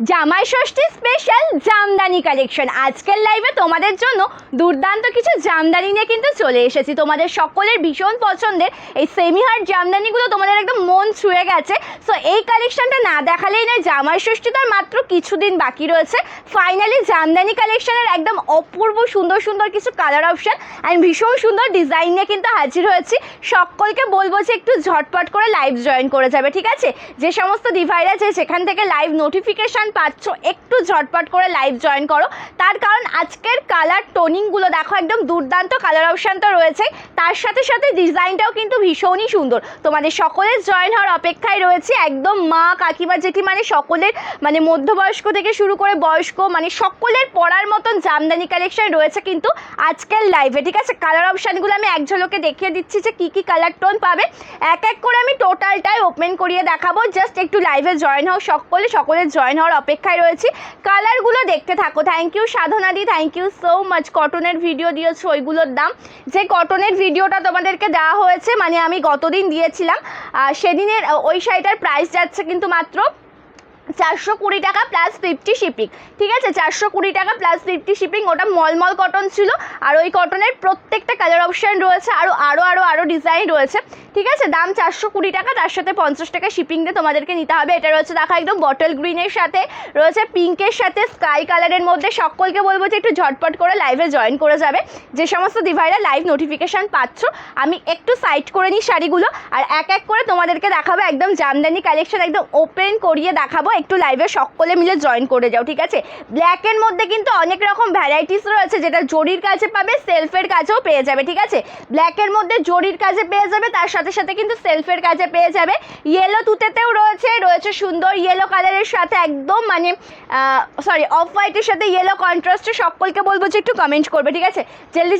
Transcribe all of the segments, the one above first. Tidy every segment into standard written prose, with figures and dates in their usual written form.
জামাই ষষ্ঠী special Jamdani collection আজকের লাইভে তোমাদের জন্য দুর্দান্ত কিছু জামদানি নিয়ে কিন্তু চলে এসেছি। তোমাদের সকলের ভীষণ পছন্দের এই সেমি হার্ড জামদানিগুলো তোমাদের একদম মন ছুঁয়ে গেছে। সো এই কালেকশনটা না দেখালেই নয়, জামাই ষষ্ঠী তার মাত্র কিছুদিন বাকি রয়েছে। ফাইনালি জামদানি কালেকশনের একদম অপূর্ব সুন্দর সুন্দর কিছু কালার অপশান অ্যান্ড ভীষণ সুন্দর ডিজাইন নিয়ে কিন্তু হাজির হয়েছি। সকলকে বলবো যে একটু ঝটপট করে লাইভ জয়েন করে যাবে, ঠিক আছে? যে সমস্ত ডিভাইডার যে সেখান থেকে লাইভ নোটিফিকেশান পাচ্ছ একটু ঝটপট করে লাইভ জয়েন করো। তার কারণ আজকের কালার টোনিংগুলো দেখো একদম দুর্দান্ত কালার অপশান তো রয়েছে, তার সাথে সাথে ডিজাইনটাও কিন্তু ভীষণই সুন্দর। তোমাদের সকলের জয়েন হওয়ার অপেক্ষায় রয়েছে। একদম মা কাকিমা জেঠি মানে সকলের মানে মধ্যবয়স্ক থেকে শুরু করে বয়স্ক মানে সকলের পরার মতন জামদানি কালেকশন রয়েছে কিন্তু আজকের লাইভে, ঠিক আছে? কালার অপশানগুলো আমি এক ঝলকে দেখিয়ে দিচ্ছি যে কী কী কালার টোন পাবে। এক এক করে আমি টোটালটাই ওপেন করিয়ে দেখাবো। জাস্ট একটু লাইভে জয়েন হও সকলের জয়েন হওয়ার অপেক্ষায় রয়েছি। কালারগুলো দেখতে থাকো। থ্যাংক ইউ সাধনাদি, থ্যাংক ইউ সো মাচ। কটনের ভিডিও দিয়েছো, ওইগুলোর দাম যে কটনের ভিডিওটা তোমাদেরকে দেওয়া হয়েছে মানে আমি গতদিন দিয়েছিলাম, সেদিনের ওই শাড়িটার প্রাইস যাচ্ছে কিন্তু মাত্র 420 টাকা প্লাস 50 শিপিং, ঠিক আছে? 420 টাকা প্লাস 50 শিপিং। ওটা মলমল কটন ছিল আর ওই কটনের প্রত্যেকটা কালার অপশান রয়েছে, আরও ডিজাইন রয়েছে, ঠিক আছে? দাম 420 টাকা, তার সাথে 50 টাকা শিপিং দিয়ে তোমাদেরকে নিতে হবে। এটা রয়েছে দেখো একদম বটল গ্রিনের সাথে রয়েছে পিঙ্কের সাথে স্কাই কালারের মধ্যে। সকলকে বলবো যে একটু ঝটপট করে লাইভে জয়েন করে যাবে। যে সমস্ত ডিভাইডার লাইভ নোটিফিকেশান পাচ্ছ আমি একটু সাইড করে নিই শাড়িগুলো আর এক এক করে তোমাদেরকে দেখাবো একদম জামদানি কালেকশন একদম ওপেন করিয়ে দেখাবো। একটু লাইভে সকলে মিলে জয়েন করে যাও, ঠিক আছে? ব্ল্যাকের মধ্যে কিন্তু অনেক রকম ভ্যারাইটিস রয়েছে, যেটা জরির কাছে পাবে, সেলফের কাছেও পেয়ে যাবে, ঠিক আছে? ব্ল্যাকের মধ্যে জরির কাছে পেয়ে যাবে, তার সাথে সাথে কিন্তু সেলফের কাছে পেয়ে যাবে। ইয়েলো তুতেতেও রয়েছে সুন্দর ইয়েলো কালারের সাথে একদম মানে অফ হোয়াইটের সাথে ইয়েলো কন্ট্রাস্টে। সকলকে বলবো যে একটু কमेंट করবে, ঠিক আছে?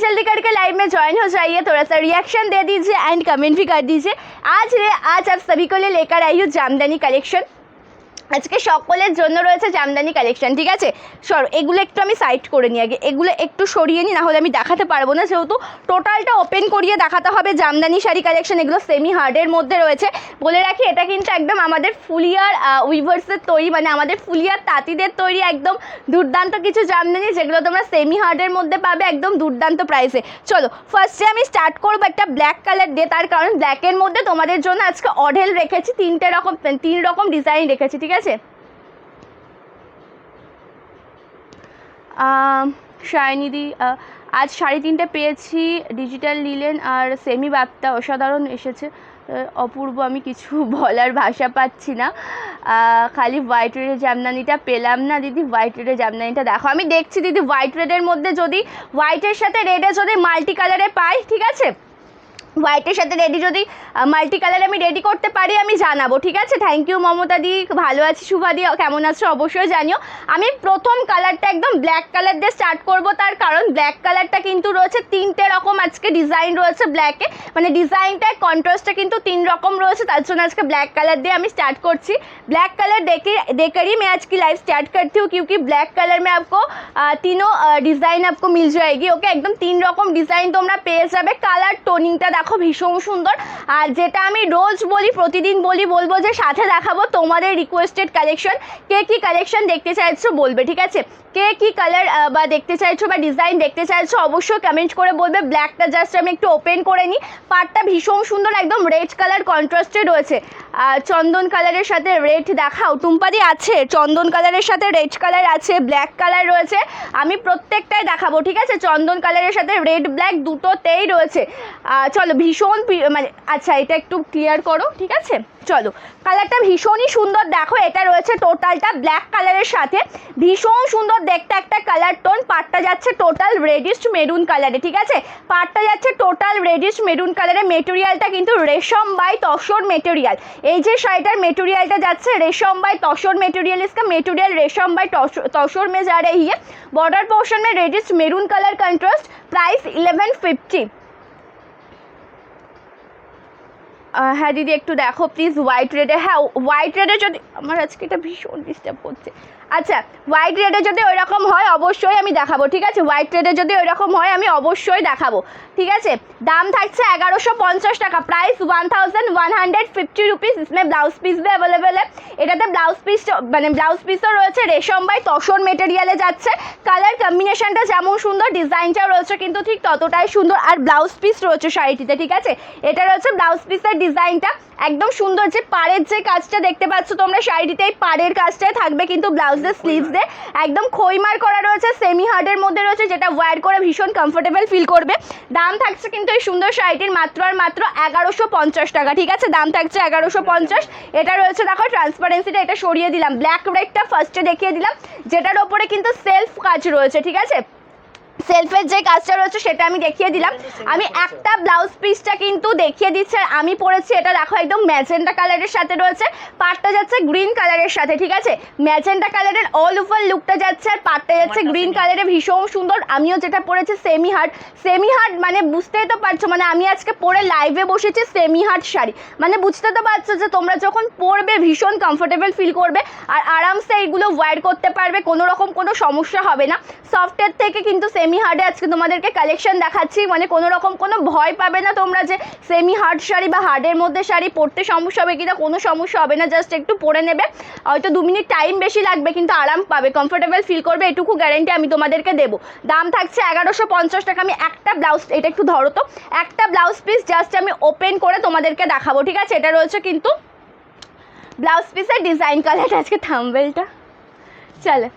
जल्दी करके लाइव में ज्वाइन हो जाइए, थोड़ा सा रिएक्शन दे दीजिए एंड कमेंट भी कर दीजिए। आज आप सभी को लिए लेकर आई हूँ जामदानी कलेक्शन। আজকে সকলের জন্য রয়েছে জামদানি কালেকশন, ঠিক আছে? এগুলো একটু আমি সাইড করে নিই আগে, এগুলো একটু সরিয়ে নিই, নাহলে আমি দেখাতে পারবো না, যেহেতু টোটালটা ওপেন করিয়ে দেখাতে হবে। জামদানি শাড়ি কালেকশন এগুলো সেমি হার্ডের মধ্যে রয়েছে। বলে রাখি এটা কিন্তু একদম আমাদের ফুলিয়ার উইভার্সের তৈরি, মানে আমাদের ফুলিয়ার তাঁতিদের তৈরি একদম দুর্দান্ত কিছু জামদানি, যেগুলো তোমরা সেমি হার্ডের মধ্যে পাবে একদম দুর্দান্ত প্রাইসে। চলো ফার্স্টে আমি স্টার্ট করবো একটা ব্ল্যাক কালার দিয়ে, তার কারণ ব্ল্যাকের মধ্যে তোমাদের জন্য আজকে অডেল রেখেছি, তিন রকম ডিজাইন রেখেছি, ঠিক আছে? শাইনিদি আজ 3.5 পেয়েছি, ডিজিটাল লিলেন আর সেমি বাপ্তা অসাধারণ এসেছে, অপূর্ব। আমি কিছু বলার ভাষা পাচ্ছি না। খালি হোয়াইট রেডের জামদানিটা পেলাম না দিদি, হোয়াইট রেডের জামদানিটা দেখো। আমি দেখছি দিদি হোয়াইট রেডের মধ্যে যদি হোয়াইটের সাথে রেডে যদি মাল্টি কালারে পাই, ঠিক আছে? হোয়াইটের সাথে রেডি যদি মাল্টি কালার আমি রেডি করতে পারি আমি জানাবো, ঠিক আছে? থ্যাংক ইউ মমতা দি, ভালো আছি। শুভা দি কেমন আছো অবশ্যই জানিও। আমি প্রথম কালারটা একদম ব্ল্যাক কালার দিয়ে স্টার্ট করব, তার কারণ ব্ল্যাক কালারটা কিন্তু রয়েছে 3টে রকম আজকে ডিজাইন রয়েছে ব্ল্যাকে, মানে ডিজাইনটা কন্ট্রাস্টটা কিন্তু 3 রকম রয়েছে, তার জন্য আজকে ব্ল্যাক কালার দিয়ে আমি স্टार्ट করছি। ब्लैक कलर देकर ही मैं आज की लाइव स्टार्ट करती हूँ, क्योंकि ब्लैक कलर में आपको तीनों डिज़ाइन आपको मिल जाएगी। ओके, एकदम 3 রকম ডিজাইন তোমরা পেয়ে যাবে। কালার টোনিংটা দেখো ভীষণ সুন্দর। আর যেটা আমি রোজ বলি, প্রতিদিন বলবো যে সাথে দেখাবো তোমাদের রিকোয়েস্টেড কালেকশন। কে কি কালেকশন দেখতে চাইছো বলবে, ঠিক আছে? কে কি কালার বা দেখতে চাইছো বা ডিজাইন দেখতে চাইছো অবশ্যই কমেন্ট করে বলবে। ব্ল্যাকটা জাস্ট আমি একটু ওপেন করে নিই। পাটটা ভীষণ সুন্দর একদম রেড কালার কন্ট্রাস্টে রয়েছে। চন্দন কালারের সাথে রেড দেখাও টুম্পাদি আছে, চন্দন কালারের সাথে রেড কালার আছে, ব্ল্যাক কালার রয়েছে। আমি প্রত্যেকটাই দেখাবো, ঠিক আছে? চন্দন কালারের সাথে রেড ব্ল্যাক দুটোতেই রয়েছে। চলো ভীষণ মানে আচ্ছা এটা একটু ক্লিয়ার করো, ঠিক আছে? চলো কালারটা ভীষণই সুন্দর দেখো। এটা রয়েছে টোটালটা ব্ল্যাক কালারের সাথে, ভীষণ সুন্দর দেখতে একটা কালার টোন। পাটটা যাচ্ছে টোটাল রেডিশ মেরুন কালারে, ঠিক আছে? পাটটা যাচ্ছে টোটাল রেডিশ মেরুন কালারে। মেটেরিয়ালটা কিন্তু রেশম বাই তসর মেটেরিয়াল। এই যে শাড়িটার মেটেরিয়ালটা যাচ্ছে रेशम बाय तसर मेटेरियल, इसका मेटेरियल रेशम बाय तसर में जा रही है। बॉर्डर पोर्शन में reddish maroon colour contrast, price 1150। হ্যাঁ দিদি একটু দেখো প্লিজ হোয়াইট রেডে। হ্যাঁ হোয়াইট রেডে যদি আমার আজকে এটা ভীষণ ডিস্টার্ব করছে। আচ্ছা হোয়াইট রেডে যদি ওইরকম হয় অবশ্যই আমি দেখাবো, ঠিক আছে? হোয়াইট রেডে যদি ওইরকম হয় আমি অবশ্যই দেখাবো, ঠিক আছে? দাম থাকছে 1150 টাকা, প্রাইস 1150 রুপিস। इसमें ব্লাউজ পিস भी अवेलेबल है। এটাতে ব্লাউজ পিস মানে ব্লাউজ পিসও রয়েছে রেশম বাই তসর মেটেরিয়ালে যাচ্ছে। কালার কম্বিনেশনটা যেমন সুন্দর, ডিজাইনটা রয়েছে কিন্তু ঠিক ততটাই সুন্দর। আর ব্লাউজ পিস রয়েছে শাড়িটিতে, ঠিক আছে? এটা রয়েছে ব্লাউজ পিসের ডিজাইনটা একদম সুন্দর। যে পাড়ের যে কাজটা দেখতে পাচ্ছ তোমরা শাড়িটিতে, এই পাড়ের কাজটাই থাকবে কিন্তু ব্লাউজের স্লিভস দিয়ে একদম খইমার করা রয়েছে, সেমি হার্ডের মধ্যে রয়েছে, যেটা ওয়্যার করে ভীষণ কমফোর্টেবল ফিল করবে। দাম থাকছে কিন্তু এই সুন্দর শাড়িটির মাত্র আর মাত্র 1150 টাকা, ঠিক আছে? দাম থাকছে 1150। এটা রয়েছে দেখো ট্রান্সপারেন্সিটা, এটা সরিয়ে দিলাম, ব্ল্যাক রেডটা ফার্স্টে দেখিয়ে দিলাম, যেটার ওপরে কিন্তু সেলফ কাজ রয়েছে, ঠিক আছে? সেলফের যে কাজটা রয়েছে সেটা আমি দেখিয়ে দিলাম। আমি একটা ব্লাউজ পিসটা কিন্তু দেখিয়ে দিচ্ছি। আর আমি পরেছি এটা দেখো একদম ম্যাজেন্টা কালারের সাথে রয়েছে, পাটটা যাচ্ছে গ্রিন কালারের সাথে, ঠিক আছে? ম্যাজেন্টা কালারের অল ওভার লুকটা যাচ্ছে আর পাটটা যাচ্ছে গ্রিন কালারে, ভীষণ সুন্দর। আমিও যেটা পরেছি সেমি হার্ড, সেমি হার্ড মানে বুঝতেই তো পারছো, মানে আমি আজকে পরে লাইভে বসেছি সেমি হার্ড শাড়ি, মানে বুঝতে তো পারছো যে তোমরা যখন পরবে ভীষণ কমফোর্টেবল ফিল করবে আর আরামসে এইগুলো ওয়্যার করতে পারবে, কোনো রকম কোনো সমস্যা হবে না। সফটের থেকে কিন্তু সেমি হার্ডে আজকে তোমাদেরকে কালেকশন দেখাচ্ছি, মানে কোনো রকম কোনো ভয় পাবে না তোমরা যে সেমি হার্ড শাড়ি বা হার্ডের মধ্যে শাড়ি পরতে সমস্যা হবে কিনা, কোনো সমস্যা হবে না। জাস্ট একটু পরে নেবে, হয়তো 2 মিনিট টাইম বেশি লাগবে কিন্তু আরাম পাবে, কমফোর্টেবল ফিল করবে, এটুকু গ্যারেন্টি আমি তোমাদেরকে দেবো। দাম থাকছে 1150 টাকা। আমি একটা ব্লাউজ, এটা একটু ধরো তো, একটা ব্লাউজ পিস জাস্ট আমি ওপেন করে তোমাদেরকে দেখাবো, ঠিক আছে? এটা রয়েছে কিন্তু ব্লাউজ পিসের ডিজাইন কালারটা, আজকে থাম্বনেলটা চলো।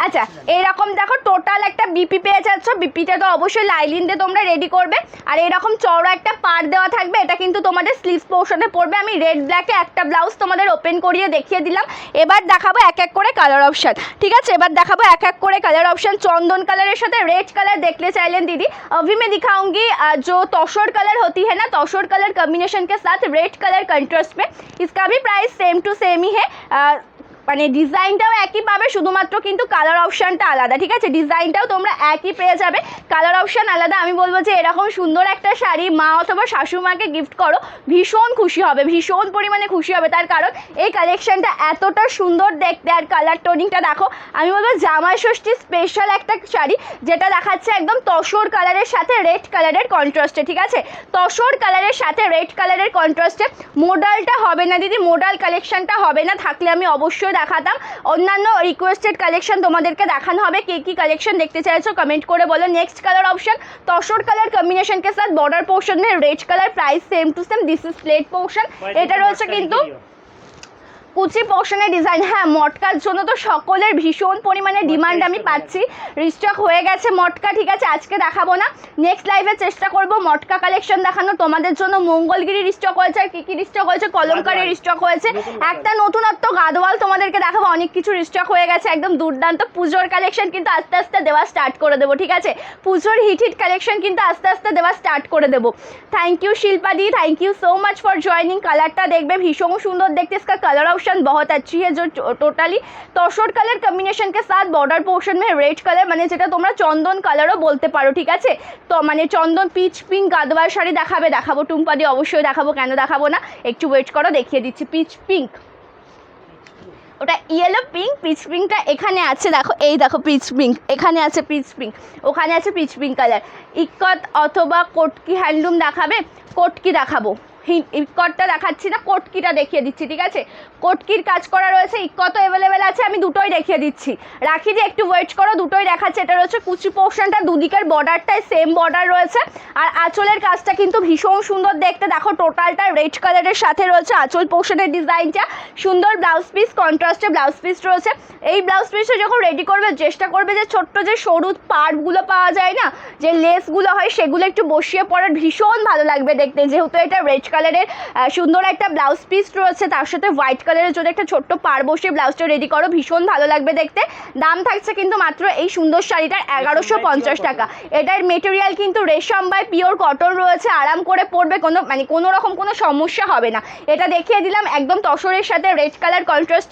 আচ্ছা এইরকম দেখো টোটাল একটা বিপি পেয়ে যাচ্ছ, বিপিটা তো অবশ্যই লাইলিন দিয়ে তোমরা রেডি করবে। আর এরকম চওড়া একটা পাড় দেওয়া থাকবে, এটা কিন্তু তোমাদের স্লিভস পোর্শনে পড়বে। আমি রেড ব্ল্যাকে একটা ব্লাউজ তোমাদের ওপেন করিয়ে দেখিয়ে দিলাম। এবার দেখাবো এক এক করে কালার অপশান, ঠিক আছে? এবার দেখাবো এক এক করে কালার অপশাन। चंदन कलर साथ रेड कलर देखने चाहलें दीदी, अभी मैं दिखाऊंगी जो तोशर कलर होती है ना, तोशर कलर कॉम्बिनेशन के साथ रेड कलर कंट्रास्ट पे, इसका भी प्राइस सेम टू सेम ही है। মানে ডিজাইনটাও একই পাবে, শুধুমাত্র কিন্তু কালার অপশানটা আলাদা, ঠিক আছে? ডিজাইনটাও তোমরা একই পেয়ে যাবে, কালার অপশান আলাদা। আমি বলবো যে এরকম সুন্দর একটা শাড়ি মা অথবা শাশুমাকে গিফট করো, ভীষণ খুশি হবে, ভীষণ পরিমাণে খুশি হবে। তার কারণ এই কালেকশানটা এতটা সুন্দর দেখতে আর কালার টোনিংটা দেখো। আমি বলবো জামাই ষষ্ঠী স্পেশাল একটা শাড়ি, যেটা দেখাচ্ছে একদম তসর কালারের সাথে রেড কালারের কন্ট্রাস্টে, ঠিক আছে? তসর কালারের সাথে রেড কালারের কন্ট্রাস্টে। মোডালটা হবে না দিদি, মোডাল কালেকশানটা হবে না, থাকলে আমি অবশ্যই দেখাতাম। অন্যান্য রিকোয়েস্টেড কালেকশন তোমাদেরকে দেখানো হবে। কে কি কালেকশন দেখতে চাইছো কমেন্ট করে বলো। Next colour option tussar colour combination के साथ बॉर्डर पोर्शन में red colour, price same to same, this is plate portion. এটা রয়েছে কিন্তু কুচি পোর্শনের ডিজাইন। হ্যাঁ মটকার জন্য তো সকলের ভীষণ পরিমাণে ডিমান্ড আমি পাচ্ছি, রিস্টক হয়ে গেছে মটকা, ঠিক আছে? আজকে দেখাবো না, নেক্সট লাইভে চেষ্টা করব মটকা কালেকশন দেখানো তোমাদের জন্য। মঙ্গলগিরি রিস্টক হয়েছে, আর কি রিস্টক হয়েছে, কলমকারি রিস্টক হয়েছে, একটা নতুনত্ব গাদোয়াল তোমাদেরকে দেখাবো, অনেক কিছু রিস্টক হয়ে গেছে, একদম দুর্দান্ত। পুজোর কালেকশন কিন্তু আস্তে আস্তে দেওয়া স্টার্ট করে দেবো, ঠিক আছে? পুজোর হিট হিট কালেকশন কিন্তু আস্তে আস্তে দেওয়া স্টার্ট করে দেবো। Thank you Shilpa di, thank you so much for joining. কালারটা দেখবে ভীষণ সুন্দর দেখতে, इसका कलर ऑप्शन बहुत अच्छी है, जो टोटली तसर कलर कॉम्बिनेशन के साथ बॉर्डर पोर्शन में रेड कलर, মানে যেটা তোমরা চন্দন কালারও বলতে পারো, ঠিক আছে? তো মানে চন্দন পিচ পিঙ্ক গাদোয়াল শাড়ি দেখাবো টুম্পা দি, অবশ্যই দেখাবো, কেন দেখাবো না? একটু ওয়েট করো, দেখিয়ে দিচ্ছি। পিচ পিঙ্ক, ওটা ইয়েলো পিঙ্ক, পিচ পিঙ্কটা এখানে আছে দেখো, এই দেখো পিচ পিঙ্ক, এখানে আছে পিচ পিঙ্ক, ওখানে আছে পিচ পিঙ্ক কালার। ইক্কত অথবা কোটকি হ্যান্ডলুম দেখাবে, কোটকি দেখাবো, ইক্কতটা দেখাচ্ছি না, কোটকিটা দেখিয়ে দিচ্ছি, ঠিক আছে? কোটকির কাজ করা রয়েছে, ইক্কতও অ্যাভেলেবেল আছে, আমি দুটোই দেখিয়ে দিচ্ছি। রাখি দিয়ে একটু ওয়েট করো, দুটোই দেখাচ্ছে। এটা রয়েছে কুচি পোর্শনটা, দুদিকের বর্ডারটাই সেম বর্ডার রয়েছে, আর আঁচলের কাজটা কিন্তু ভীষণ সুন্দর দেখতে। দেখো টোটালটা রেড কালারের সাথে রয়েছে আঁচল পোর্শনের ডিজাইনটা, সুন্দর ব্লাউজ পিস, কন্ট্রাস্টে ব্লাউজ পিস রয়েছে। এই ব্লাউজ পিসটা যখন রেডি করবে চেষ্টা করবে যে ছোট্ট যে সরু পার্টগুলো পাওয়া যায় না, যে লেসগুলো হয়, সেগুলো একটু বসিয়ে পরার ভীষণ ভালো লাগবে দেখতে। যেহেতু এটা রেড কালারের সুন্দর একটা ব্লাউজ পিস রয়েছে, তার সাথে হোয়াইট কালারের যদি একটা ছোট্ট পাড় বসিয়ে ব্লাউজটা রেডি করো, ভীষণ ভালো লাগবে দেখতে। দাম থাকছে কিন্তু মাত্র এই সুন্দর শাড়িটার 1150 টাকা। এটার মেটেরিয়াল কিন্তু রেশম বাই পিওর কটন রয়েছে, আরাম করে পরবে, কোনো রকম কোনো সমস্যা হবে না। এটা দেখিয়ে দিলাম একদম তসরের সাথে রেড কালার কন্ট্রাস্ট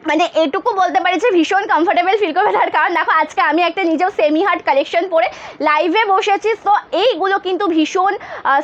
মানে এটুকু বলতে পারি যে ভীষণ কমফোর্টেবল ফিল করবে। তার কারণ দেখো আজকে আমি একটা নিজেও সেমি হার্ড কালেকশন পরে লাইভে বসেছি। তো এইগুলো কিন্তু ভীষণ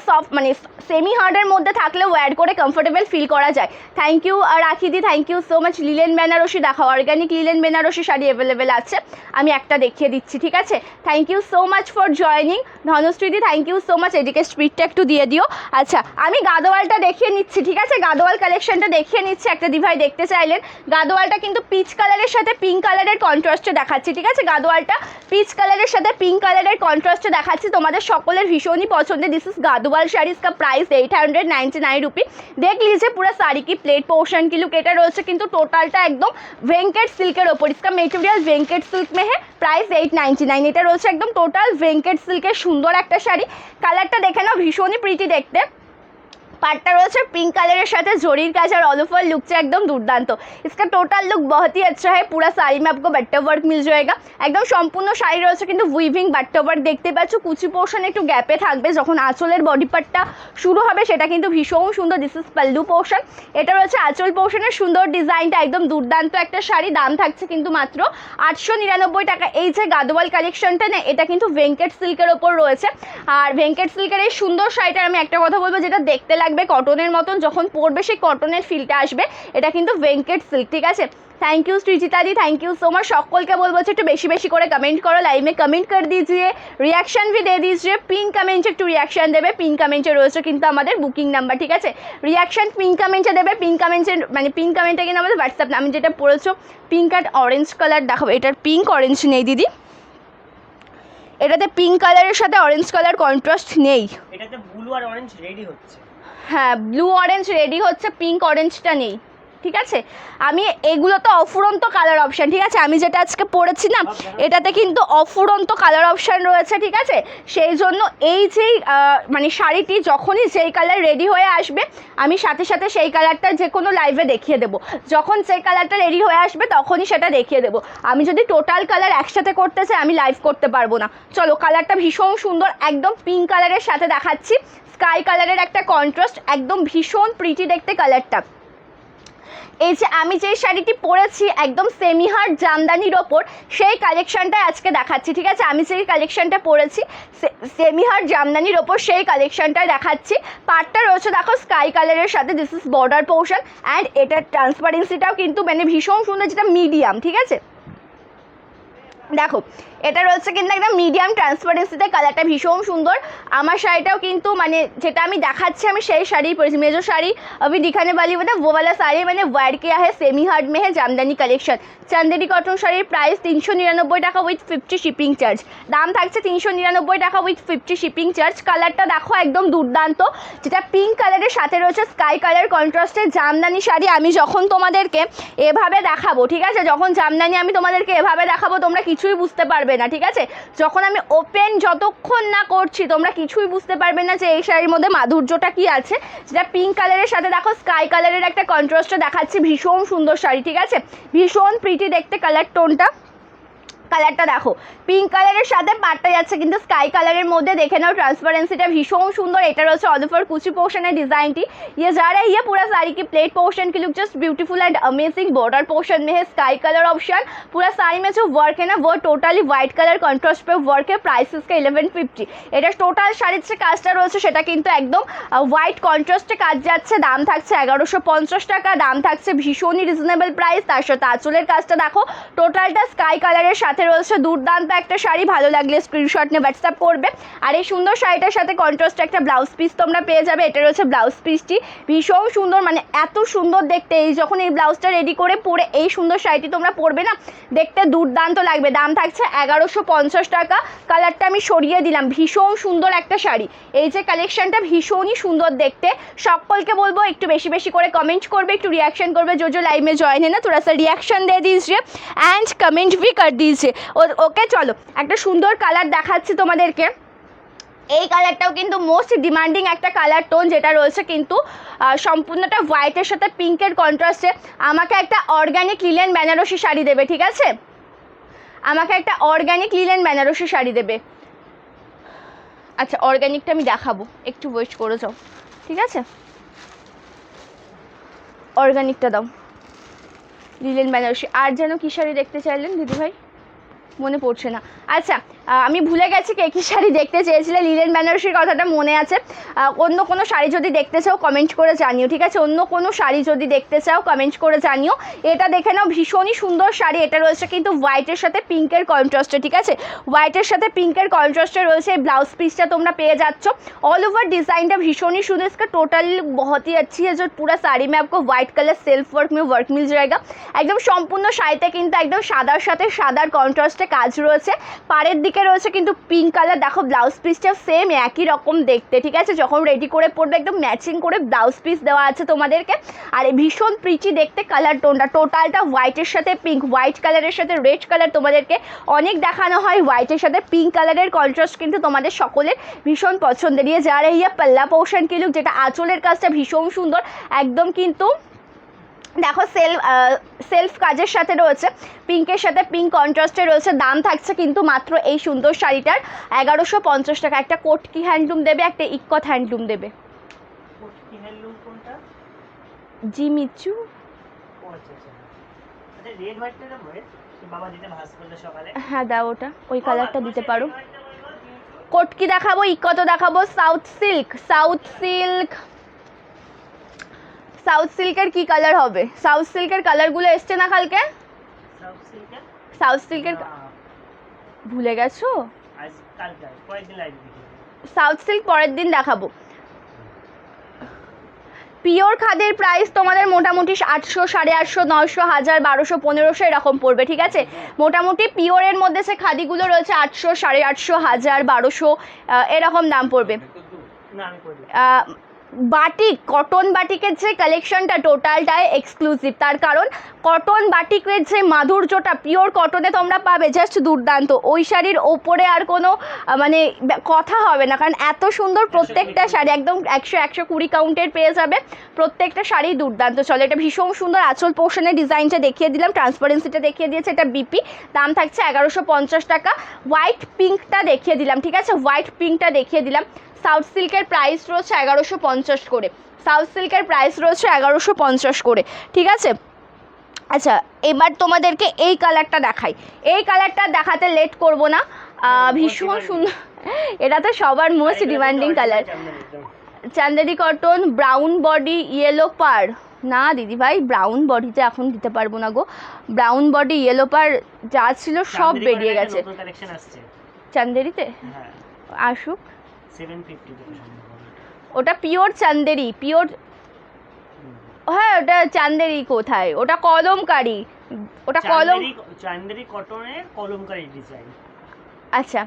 সফট, মানে সেমি হার্ডের মধ্যে থাকলেও ওয়্যার করে কমফোর্টেবল ফিল করা যায়। থ্যাংক ইউ রাখিদি, thank you so much. Linen Banarasi দেখো, organic linen Banarasi sari available আছে, আমি একটা দেখিয়ে দিচ্ছি, ঠিক আছে। Thank you so much for joining. ধনশ্রীদি থ্যাংক ইউ সো মাচ, এদিকে স্পিডটা একটু দিয়ে দিও। আচ্ছা আমি গাদোয়ালটা দেখিয়ে নিচ্ছি, ঠিক আছে, গাদোয়াল কালেকশনটা দেখিয়ে নিচ্ছি। একটা দিভাই দেখতে চাইলেন, গাদোয়ালটা কিন্তু পিচ কালারের সাথে পিঙ্ক কালারের কন্ট্রাস্টে দেখাচ্ছি, ঠিক আছে। গাদোয়ালটা পিচ কালারের সাথে পিঙ্ক কালারের কন্ট্রাস্টে দেখাচ্ছি, তোমাদের সকলের ভীষণই পছন্দের। दिस इज गादोवाल শাড়ি, इसका प्राइस 899 रुपी। देख लीजिए पूरा साड़ी की प्लेट पोर्शन की लुक। এটা রয়েছে কিন্তু টোটালটা একদম ভেঙ্কেট সিল্কের ওপর, इसका মেটেরিয়াল ভেঙ্কেট সিল্ক में है, प्राइस 899। এটা রয়েছে একদম টোটাল ভেঙ্কেট সিল্কের সুন্দর একটা শাড়ি। কালারটা দেখে নাও, ভীষণই প্রিটি দেখতে। पार्टटा रही पिंक कलर साथ जरीर काज और ऑल ओवर लुक से एकदम दुर्दान्त। इसका टोटल लुक बहुत ही अच्छा है। पूरा साड़ी में आपको बट्टा वर्क मिल जाएगा, एकदम सम्पूर्ण शाड़ी रही है उइविंग बट्टा वर्क देखते पाচ্ছ। कुची पोर्शन एक गैपे থাকবে, যখন आँचलेर बडी पार्टटा शुरू হবে সেটা কিন্তু ভীষণ সুন্দর। दिस इज पल्लू पोर्शन, এটা রয়েছে आँचल पोर्शনের সুন্দর ডিজাইনটা, একদম দুর্দান্ত একটা শাড়ি। দাম থাকছে কিন্তু মাত্র 899 টাকা। এই যে গাদোয়াল কালেকশনটা না, এটা কিন্তু ভেঙ্কেট সিল্কের ওপর রয়েছে। আর ভেঙ্কেট সিল্কের এই সুন্দর শাড়িটার আমি একটা কথা বলবো, যেটা দেখতে লাগবে কটনের মতন, যখন পরবে সেই কটনের ফিলটা আসবে। এটা কিন্তু ভেঙ্কেট সিল্ক, ঠিক আছে। Thank you Srijita the, thank you so much. সকলকে বলবো একটু বেশি বেশি করে কমেন্ট করো, লাইভ में कमेंट कर दीजिए, रिएक्शन भी दे दीजिए। पिन कमेंटे একটু রিয়াকশন দেবে, পিন কমেন্টে রয়েছে কিন্তু আমাদের বুকিং নাম্বার, ঠিক আছে। রিয়াকশন পিন কমেন্টে দেবে, পিন কমেন্টে মানে পিন কমেন্টে কিন্তু আমাদের হোয়াটসঅ্যাপ নাম, যেটা পড়েছো পিঙ্ক আর অরেঞ্জ কালার দেখাবো। এটার পিঙ্ক অরেঞ্জ নেই দিদি, এটাতে পিঙ্ক কালারের সাথে অরেঞ্জ কালার কন্ট্রাস্ট নেই, এটাতে ব্লু আর অরেঞ্জ রেডি হচ্ছে। হ্যাঁ ব্লু অরেঞ্জ রেডি হচ্ছে, পিঙ্ক অরেঞ্জটা নেই, ঠিক আছে। আমি এগুলো তো অফুরন্ত কালার অপশান, ঠিক আছে। আমি যেটা আজকে পরেছি না, এটাতে কিন্তু অফুরন্ত কালার অপশান রয়েছে, ঠিক আছে। সেই জন্য এই যেই মানে শাড়িটি যখনই যেই কালার রেডি হয়ে আসবে, আমি সাথে সাথে সেই কালারটা যে কোনো লাইভে দেখিয়ে দেবো। যখন সেই কালারটা রেডি হয়ে আসবে তখনই সেটা দেখিয়ে দেবো। আমি যদি টোটাল কালার একসাথে করতে চাই, আমি লাইভ করতে পারবো না। চলো, কালারটা ভীষণ সুন্দর, একদম পিঙ্ক কালারের সাথে দেখাচ্ছি স্কাই কালারের একটা কন্ট্রাস্ট, একদম ভীষণ প্রিটি দেখতে কালারটা। এই যে আমি যে শাড়িটি পরেছি একদম সেমি হার্ড জামদানির ওপর, সেই কালেকশনটাই আজকে দেখাচ্ছি, ঠিক আছে। আমি যে কালেকশনটা পরেছি সেমি হার্ড জামদানির ওপর, সেই কালেকশনটাই দেখাচ্ছি। পার্টটা রয়েছে দেখো স্কাই কালারের সাথে, this is border portion and এটার ট্রান্সপারেন্সিটাও কিন্তু মানে ভীষণ সুন্দর, যেটা মিডিয়াম, ঠিক আছে। দেখো এটা রয়েছে কিন্তু একদম মিডিয়াম ট্রান্সপারেন্সিতে, কালারটা ভীষণ সুন্দর। আমার শাড়িটাও কিন্তু মানে যেটা আমি দেখাচ্ছি আমি সেই শাড়ি পরেছি। मेजो শাড়ি अभी दिखाने वाली हूँ वो वाला साड़ी मैंने वेयर किया है, सेमी हार्ड में है जामदानी कलेक्शन। চান্দেরি কটন শাড়ির প্রাইস 399 টাকা উইথ 50 শিপিং চার্জ। দাম থাকছে 399 টাকা উইথ 50 শিপিং চার্জ। কালারটা দেখো একদম দুর্দান্ত, যেটা পিঙ্ক কালারের সাথে রয়েছে স্কাই কালার কন্ট্রাস্টের জামদানি শাড়ি। আমি যখন তোমাদেরকে এভাবে দেখাবো, ঠিক আছে, যখন জামদানি আমি তোমাদেরকে এভাবে দেখাবো তোমরা কিছুই বুঝতে পারবে না, ঠিক আছে। যখন আমি ওপেন যতক্ষণ না করছি তোমরা কিছুই বুঝতে পারবে না যে এই শাড়ির মধ্যে মাধুর্যটা কি আছে। যেটা পিঙ্ক কালারের সাথে দেখো স্কাই কালারের একটা কন্ট্রাস্টে দেখাচ্ছি, ভীষণ সুন্দর শাড়ি, ঠিক আছে। ভীষণ প্রিটি দেখতে কালার টোনটা, কালারটা দেখো পিঙ্ক কালারের সাথে পাটটা যাচ্ছে কিন্তু স্কাই কালারের মধ্যে, দেখে নাও ট্রান্সপারেন্সিটা ভীষণ সুন্দর। এটা রয়েছে অল ওভার কুচি পোর্শনের डिजाइनटी। ये जा रहा है ये पूरा साड़ी की प्लेट पोर्शन की look just beautiful and amazing. Border portion में है स्काई कलर ऑप्शन। पूरा साड़ी में जो वर्क है ना वो टोटली व्हाइट कलर कॉन्ट्रास्ट पे वर्क है। प्राइस इसका 1150। এটা টোটাল শাড়ির যে কাজটা রয়েছে সেটা কিন্তু একদম হোয়াইট কন্ট্রাস্টে কাজ যাচ্ছে। দাম থাকছে 1150 টাকা। দাম থাকছে ভীষণই রিজনেবল প্রাইস। তার সাথে আঁচলের কাজটা দেখো, টোটালটা স্কাই কালারের সাথে রয়েছে। দুর্দান্ত একটা শাড়ি, ভালো লাগলে স্ক্রিনশট নিয়ে হোয়াটসঅ্যাপ করবে। আর এই সুন্দর শাড়িটার সাথে কন্ট্রাস্ট একটা ব্লাউজ পিস তোমরা পেয়ে যাবে। এটা রয়েছে ব্লাউজ পিসটি, ভীষণ সুন্দর, মানে এত সুন্দর দেখতে। এই যখন এই ব্লাউজটা রেডি করে পরে এই সুন্দর শাড়িটি তোমরা পরবে না, দেখতে দুর্দান্ত লাগবে। দাম থাকছে 1150 টাকা। কালারটা আমি সরিয়ে দিলাম, ভীষণ সুন্দর একটা শাড়ি। এই যে কালেকশনটা ভীষণই সুন্দর দেখতে। সকলকে বলবো একটু বেশি বেশি করে কমেंट করবে, একটু रिएक्शन করবে। जो लाइव में ज्वाइन है ना थोड़ा सा रिएक्शन दे दीजिए एंड कमेंट भी कर दीजिए। ওকে চলো একটা সুন্দর কালার দেখাচ্ছি তোমাদেরকে। এই কালারটাও কিন্তু মোস্ট ডিমান্ডিং একটা কালার টোন, যেটা রয়েছে কিন্তু সম্পূর্ণটা হোয়াইটের সাথে পিঙ্কের কন্ট্রাস্টে। আমাকে একটা অর্গানিক লিলেন বেনারসি শাড়ি দেবে, ঠিক আছে। আমাকে একটা অর্গানিক লিলেন বেনারসি শাড়ি দেবে। আচ্ছা অর্গানিকটা আমি দেখাবো, একটু ওয়েট করে যাও, ঠিক আছে। অর্গানিকটা দাও। লিলেন বেনারসি। আর যেন কী শাড়ি দেখতে চাইলেন দিদিভাই, মনে পড়ছে না। আচ্ছা, আমি ভুলে গেছি কে কী শাড়ি দেখতে চেয়েছিলে। লিলেন বেনারসির কথাটা মনে আছে। অন্য কোনো শাড়ি যদি দেখতে চাও কমেন্ট করে জানিও, ঠিক আছে? অন্য কোনো শাড়ি যদি দেখতে চাও কমেন্ট করে জানিও। এটা দেখে নাও, ভীষণই সুন্দর শাড়ি। এটা রয়েছে কিন্তু হোয়াইটের সাথে পিঙ্কের কন্ট্রাস্টে, ঠিক আছে? হোয়াইটের সাথে পিঙ্কের কন্ট্রাস্টে রয়েছে। এই ব্লাউজ পিসটা তোমরা পেয়ে যাচ্ছ। ऑल ओवर डिज़ाइनটা ভীষণই সুন্দর। इसका टोटल बहुत ही अच्छी है। जो पूरा साड़ी में आपको व्हाइट कलर सेल्फ वर्क में वर्क मिल जाएगा। একদম সম্পূর্ণ শাড়িতে কিন্তু একদম সাদার সাথে সাদার কন্ট্রাস্টে কাজ রয়েছে। পাড়ের দিকে রয়েছে কিন্তু পিঙ্ক কালার। দেখো ব্লাউজ পিসটা সেম একই রকম দেখতে, ঠিক আছে? যখন রেডি করে পরবে একদম ম্যাচিং করে ব্লাউজ পিস দেওয়া আছে তোমাদেরকে। আর এই ভীষণ প্রিটি দেখতে কালার টোনটা, টোটালটা হোয়াইটের সাথে পিঙ্ক, হোয়াইট কালারের সাথে রেড কালার তোমাদেরকে অনেক দেখানো হয়। হোয়াইটের সাথে পিঙ্ক কালারের কন্ট্রাস্ট কিন্তু তোমাদের সকলের ভীষণ পছন্দের। ये जा रही है पल्ला पोर्शन की लुक, যেটা আঁচলের কাজটা ভীষণ সুন্দর একদম। কিন্তু দেখো সেলফ কাজের সাথে রয়েছে, পিঙ্কের সাথে পিঙ্ক কন্ট্রাস্টে রয়েছে। দাম থাকছে কিন্তু মাত্র এই সুন্দর শাড়িটার 1150 টাকা। একটা কোটকি হ্যান্ডলুম দেবে, একটা ইক্কত হ্যান্ডলুম দেবে। কোটকি হ্যান্ডলুম কোনটা? জিমিচু। ও আচ্ছা আচ্ছা, আচ্ছা রেড হোয়াইটটা না বলে বাবা দিতে ভাস করলে সকালে। হ্যাঁ দাও, ওটা ওই কালারটা দিতে পারো। কোটকি দেখাবো, ইক্কত দেখাবো, south silk. South silk, south সিল্কের কি কালার হবে? সাউথ সিল্কের কালারগুলো এসছে না কালকে? সাউথ সিল্কের, সাউথ সিল্কের ভুলে গেছো? আজ কালকে পরের দিন লাইভ ভিডিও। সাউথ সিল্ক পরের দিন দেখাবো। পিওর খাদের প্রাইস তোমাদের মোটামুটি 800, 850, 900, 1000, 1200, 1500 এরকম পড়বে, ঠিক আছে? মোটামুটি পিওরের মধ্যে সে খাদিগুলো রয়েছে 800, 850, 1000, 1200 এরকম দাম পড়বে। না আমি করি বাটিক, কটন বাটিকের যে কালেকশনটা টোটালটাই এক্সক্লুসিভ। তার কারণ কটন বাটিকের যে মাধুর্যটা পিওর কটনে তোমরা পাবে জাস্ট দুর্দান্ত। ওই শাড়ির ওপরে আর কোনো মানে কথা হবে না, কারণ এত সুন্দর প্রত্যেকটা শাড়ি। একদম 100-120 কাউন্টের পেয়ে যাবে প্রত্যেকটা শাড়ি দুর্দান্ত। চলো, এটা ভীষণ সুন্দর আঁচল পোর্শনের ডিজাইনটা দেখিয়ে দিলাম, ট্রান্সপারেন্সিটা দেখিয়ে দিয়েছে। এটা বিপি, দাম থাকছে 1150 টাকা। হোয়াইট পিঙ্কটা দেখিয়ে দিলাম, ঠিক আছে? হোয়াইট পিঙ্কটা দেখিয়ে দিলাম। সাউথ সিল্কের প্রাইস রয়েছে 1150 করে। সাউথ সিল্কের প্রাইস রয়েছে 1150 করে, ঠিক আছে? আচ্ছা, এবার তোমাদেরকে এই কালারটা দেখাই। এই কালারটা দেখাতে লেট করব না। ভীষণ সুন্দর, এটা তো সবার most demanding colour. Chanderi cotton, brown body, yellow পার। না দিদি ভাই, ব্রাউন বডিতে এখন দিতে পারবো না গো। ব্রাউন বডি, ইয়েলো পার যা ছিল সব বেরিয়ে গেছে চান্দেরিতে। আসুক 750 ওটা পিওর চান্দেরি, পিওর। হ্যাঁ, ওটা চান্দেরি কোথায়? ওটা কলমকারি, ওটা চান্দেরি কটনের কলমকারি ডিজাইন। আচ্ছা,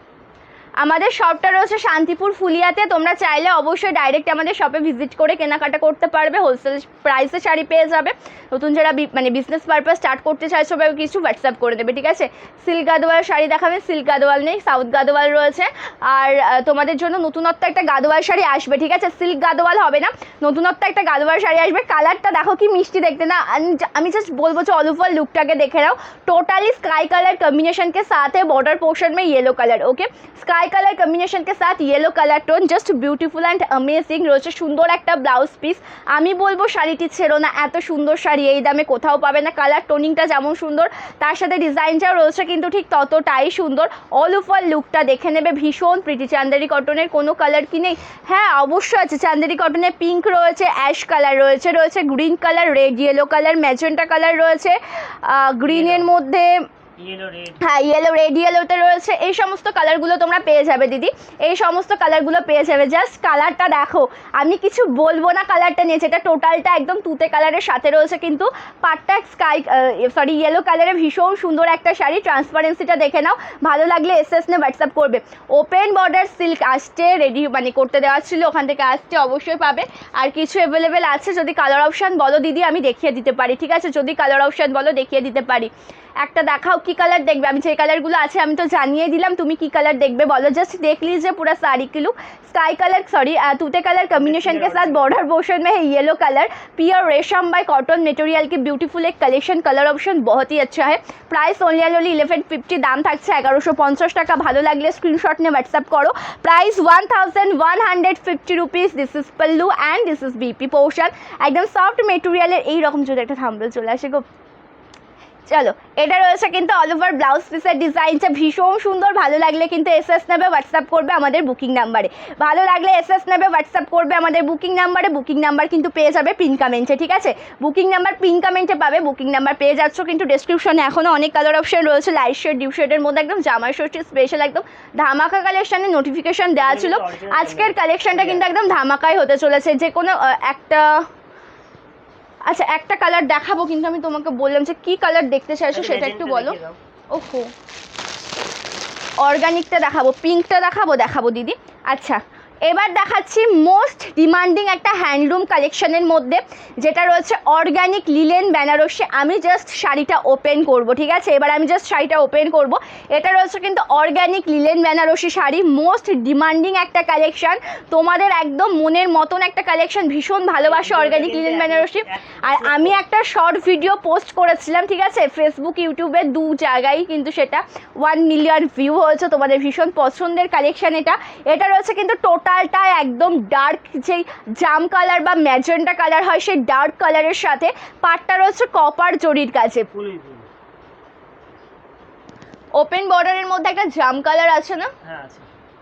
আমাদের শপটা রয়েছে শান্তিপুর ফুলিয়াতে। তোমরা চাইলে অবশ্যই ডাইরেক্ট আমাদের শপে ভিজিট করে কেনাকাটা করতে পারবে। হোলসেল প্রাইসে শাড়ি পেয়ে যাবে। নতুন যারা মানে বিজনেস পারপাস স্টার্ট করতে চাইছো বা কিছু হোয়াটসঅ্যাপ করে দেবে, ঠিক আছে? সিল্ক গাদোয়াল শাড়ি দেখাবে, সিল্ক গাদোয়াল নেই, সাউথ গাদোয়াল রয়েছে। আর তোমাদের জন্য নতুনত্ব একটা গাদোয়াল শাড়ি আসবে, ঠিক আছে? সিল্ক গাদোয়াল হবে না, নতুনত্ব একটা গাদোয়াল শাড়ি আসবে। কালারটা দেখো কি মিষ্টি দেখতে না? আমি জাস্ট বলবো যে ऑल ओवर लुकटाके देखे नाओ। टोटली स्काई कलर कॉम्बिनेशन के साथ है, बॉर्डर पोर्शन में yellow colour. Okay, sky colour কম্বিনেশনকে সাথ yellow colour tone, just beautiful and amazing. রয়েছে সুন্দর একটা ব্লাউজ পিস। আমি বলবো শাড়িটি ছেড়ো না, এত সুন্দর শাড়ি এই দামে কোথাও পাবে না। কালার টোনিংটা যেমন সুন্দর, তার সাথে ডিজাইনটাও রয়েছে কিন্তু ঠিক ততটাই সুন্দর। অল ওভার লুকটা দেখে নেবে, ভীষণ প্রিটি। চান্দেরি কটনের কোনো কালার কি নেই? হ্যাঁ অবশ্যই আছে। চান্দেরি কটনে পিঙ্ক রয়েছে, অ্যাশ কালার রয়েছে, রয়েছে green colour, red, yellow colour, magenta colour রয়েছে, গ্রিনের মধ্যে হ্যাঁ ইয়েলো, রেড ইয়েলোতে রয়েছে। এই সমস্ত কালারগুলো তোমরা পেয়ে যাবে দিদি, এই সমস্ত কালারগুলো পেয়ে যাবে। জাস্ট কালারটা দেখো, আমি কিছু বলবো না কালারটা নিয়েছে। এটা টোটালটা একদম তুতে কালারের সাথে রয়েছে, কিন্তু পাটটা স্কাই ইয়েলো কালারে ভীষণ সুন্দর একটা শাড়ি। ট্রান্সপারেন্সিটা দেখে নাও, ভালো লাগলে এসএস নে হোয়াটসঅ্যাপ করবে। ওপেন বর্ডার সিল্ক আসছে, রেডি মানে করতে দেওয়া ছিল, ওখান থেকে আসছে, অবশ্যই পাবে। আর কিছু অ্যাভেলেবেল আছে, যদি কালার অপশান বলো দিদি আমি দেখিয়ে দিতে পারি, ঠিক আছে? যদি কালার অপশান বলো দেখিয়ে দিতে পারি। একটা দেখাও, কি কালার দেখবে? আমি যে কালারগুলো আছে আমি তো জানিয়ে দিলাম, তুমি কি কালার দেখবে বলো? जस्ट देख लीजिए पूरा साड़ी की लुक। स्काई कलर तूते कलर कॉम्बिनेशन के साथ बॉर्डर पोर्शन में है येलो कलर। प्योर रेशम बाय कॉटन मटेरियल की ब्यूटीफुल एक कलेक्शन। कलर ऑप्शन बहुत ही अच्छा है। प्राइस ओनली 1150, दाम থাকছে 1150 টাকা। ভালো লাগলে স্ক্রিনশট নিয়ে হোয়াটসঅ্যাপ করো। Price 1150 rupees. This is pallu and this is BP portion. একদম সফট মেটেরিয়ালের এইরকম যদি একটা থাম্বনেল চলে আসে গো, চলো, এটা রয়েছে কিন্তু অল ওভার ব্লাউজ পিসের ডিজাইনটা ভীষণ সুন্দর। ভালো লাগলে কিন্তু এসএস নেবে, হোয়াটসঅ্যাপ করবে আমাদের বুকিং নাম্বারে। ভালো লাগলে এসএস নেবে, হোয়াটসঅ্যাপ করবে আমাদের বুকিং নাম্বারে। বুকিং নাম্বার কিন্তু পেয়ে যাবে পিন কমেন্টে, ঠিক আছে? বুকিং নাম্বার পিন কমেন্টে পাবে, বুকিং নাম্বার পেয়ে যাচ্ছ কিন্তু ডেসক্রিপশনে এখনও অনেক কালার অপশন রয়েছে, লাইট শেড ডিপ শেডের মধ্যে একদম জামাই ষষ্ঠী স্পেশাল একদম ধামাকা কালেকশানের নোটিফিকেশন দেওয়া ছিল। আজকের কালেকশনটা কিন্তু একদম ধামাকাই হতে চলেছে। যে কোনো একটা, আচ্ছা একটা কালার দেখাবো, কিন্তু আমি তোমাকে বললাম যে কি কালার দেখতে চাইছো সেটা একটু বলো। ওহো, অর্গানিকটা দেখাবো, পিঙ্কটা দেখাবো দিদি। আচ্ছা, এবার দেখাচ্ছি মোস্ট ডিমান্ডিং একটা হ্যান্ডলুম কালেকশনের মধ্যে, যেটা রয়েছে অর্গানিক লিলেন বেনারসি। আমি জাস্ট শাড়িটা ওপেন করব, ঠিক আছে? এবার আমি জাস্ট শাড়িটা ওপেন করব। এটা রয়েছে কিন্তু organic linen Banarasi sari, most demanding একটা কালেকশন, তোমাদের একদম মনের মতন একটা কালেকশন। ভীষণ ভালোবাসে অর্গানিক লিলেন বেনারসি। আর আমি একটা শর্ট ভিডিও পোস্ট করেছিলাম, ঠিক আছে, ফেসবুক ইউটিউবে, দু জায়গায় কিন্তু সেটা 1 মিলিয়ন ভিউ হয়েছে। তোমাদের ভীষণ পছন্দের কালেকশন এটা। এটা রয়েছে কিন্তু টোটালটা একদম ডার্ক, যেই জাম কালার বা ম্যাজেন্টা কালার হয় সেই ডার্ক কালারের সাথে পাটটা রয়েছে কপার জরির কাছে। ওপেন বর্ডারের মধ্যে একটা জাম কালার আছে না? হ্যাঁ আছে।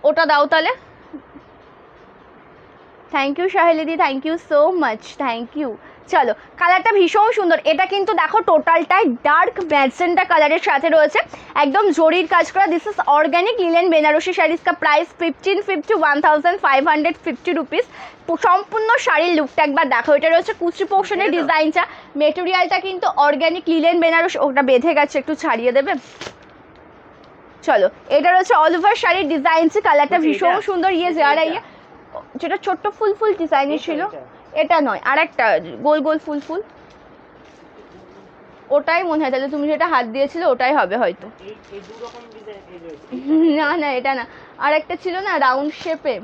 ওটা দাও তাহলে। থ্যাংক ইউ সাহেলিদি, thank you so much, thank you. চলো, কালারটা ভীষণ সুন্দর। এটা কিন্তু দেখো টোটালটাই ডার্ক ম্যাজেন্টা কালারের সাথে রয়েছে একদম জরির কাজ করা। This is organic linen Banarasi saris কা প্রাইস 1550 1550 রুপিস। সম্পূর্ণ শাড়ির লুকটা একবার দেখো। এটা রয়েছে কুচি পোর্শনের ডিজাইনটা, মেটেরিয়ালটা কিন্তু অর্গানিক লিলেন বেনারসি। ওটা বেঁধে গেছে, একটু ছাড়িয়ে দেবে। চলো, এটা রয়েছে অল ওভার শাড়ির ডিজাইনস। কালারটা ভীষণ সুন্দর। ইয়ে যারা ইয়ে যেটা ছোট্ট ফুল ফুল ডিজাইনের ছিল, এটা নয়, আর একটা গোল গোল ফুল ফুল, ওটাই মনে হয়। তাহলে তুমি যেটা হাত দিয়েছিলে ওটাই হবে হয়তো। না না, এটা না, আর একটা ছিল না রাউন্ড শেপে,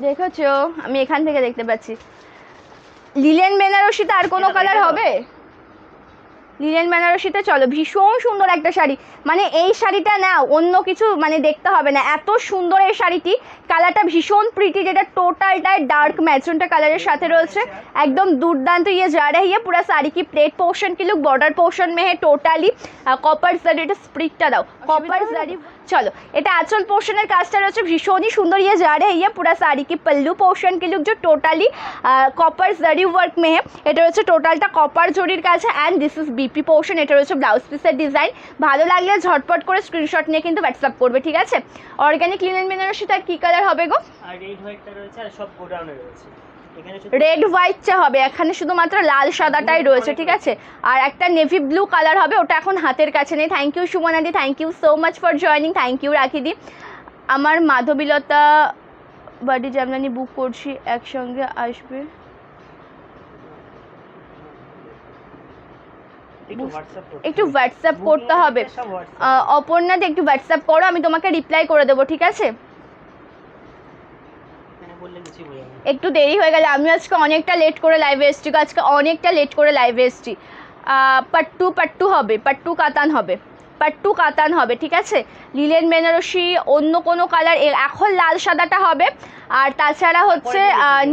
দেখেছো? আমি এখান থেকে দেখতে পাচ্ছি। লিলেন বেনারসিতে আর কোনো কালার হবে? লিলেন বেনারসিতে চলো, ভীষণ সুন্দর একটা শাড়ি। মানে এই শাড়িটা না অন্য কিছু মানে দেখতে হবে না, এত সুন্দর এই শাড়িটি। কালারটা ভীষণ প্রিটি, যেটা টোটালটাই ডার্ক ম্যাজেন্টা কালারের সাথে রয়েছে একদম দুর্দান্ত। ইয়ে যা रही है पूरा साड़ी की प्लेट पोर्शन की लुक, बॉर्डर पोर्शन में है टोटाली कॉपर जरी। এটা স্প্রিটটা দাও, কপার জারি। চলো, এটা আঁচল পোর্শনের কাজটা রয়েছে ভীষণই সুন্দর। ইয়ে যা रही है पूरा साड़ी की पल्लू पोर्शन की लुक जो टोटाली कॉपर जरी वर्क में है। এটা রয়েছে টোটালটা কপার জরির কাছে। And this is BP portion. এটা রয়েছে ব্লাউজ পিসের ডিজাইন। ভালো লাগলে ঝটপট করে স্ক্রিনশট নিয়ে কিন্তু হোয়াটসঅ্যাপ করবে, ঠিক আছে? অর্গানিক লিনেন বেনারসি তার কি কালার হবে গো? আর রেড হোয়াইটটা রয়েছে, আর সব গোডাউনে রয়েছে। এখানে রেড হোয়াইটটা হবে, এখানে শুধুমাত্র লাল সাদাটাই রয়েছে, ঠিক আছে? আর একটা নেভি ব্লু কালার হবে, ওটা এখন হাতের কাছে নেই। থ্যাংক ইউ সুমনাদি, thank you so much for joining, thank you রাখিদি। আমার মাধবীলতা বাড়ি জামদানি বুক করছি, একসঙ্গে আসবে। একটু হোয়াটসঅ্যাপ করতে হবে। অপর্ণাদি একটু হোয়াটসঅ্যাপ করো, আমি তোমাকে রিপ্লাই করে দেবো, ঠিক আছে? একটু দেরি হয়ে গেলে, আমি আজকে অনেকটা লেট করে লাইভে এসেছি, আজকে অনেকটা লেট করে লাইভে এসেছি। পাট্টু হবে, পাট্টু কাতান হবে, পাট্টু কাতান হবে, ঠিক আছে? লিলেন বেনারসি অন্য কোনো কালার, এখন লাল সাদাটা হবে। আর তাছাড়া হচ্ছে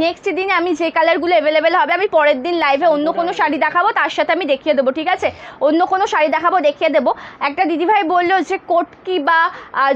নেক্সট দিনে আমি যে কালারগুলো অ্যাভেলেবেল হবে আমি পরের দিন লাইভে অন্য কোনো শাড়ি দেখাবো, তার সাথে আমি দেখিয়ে দেবো, ঠিক আছে? অন্য কোনো শাড়ি দেখাবো, দেখিয়ে দেবো। একটা দিদিভাই বললো যে কোটকি বা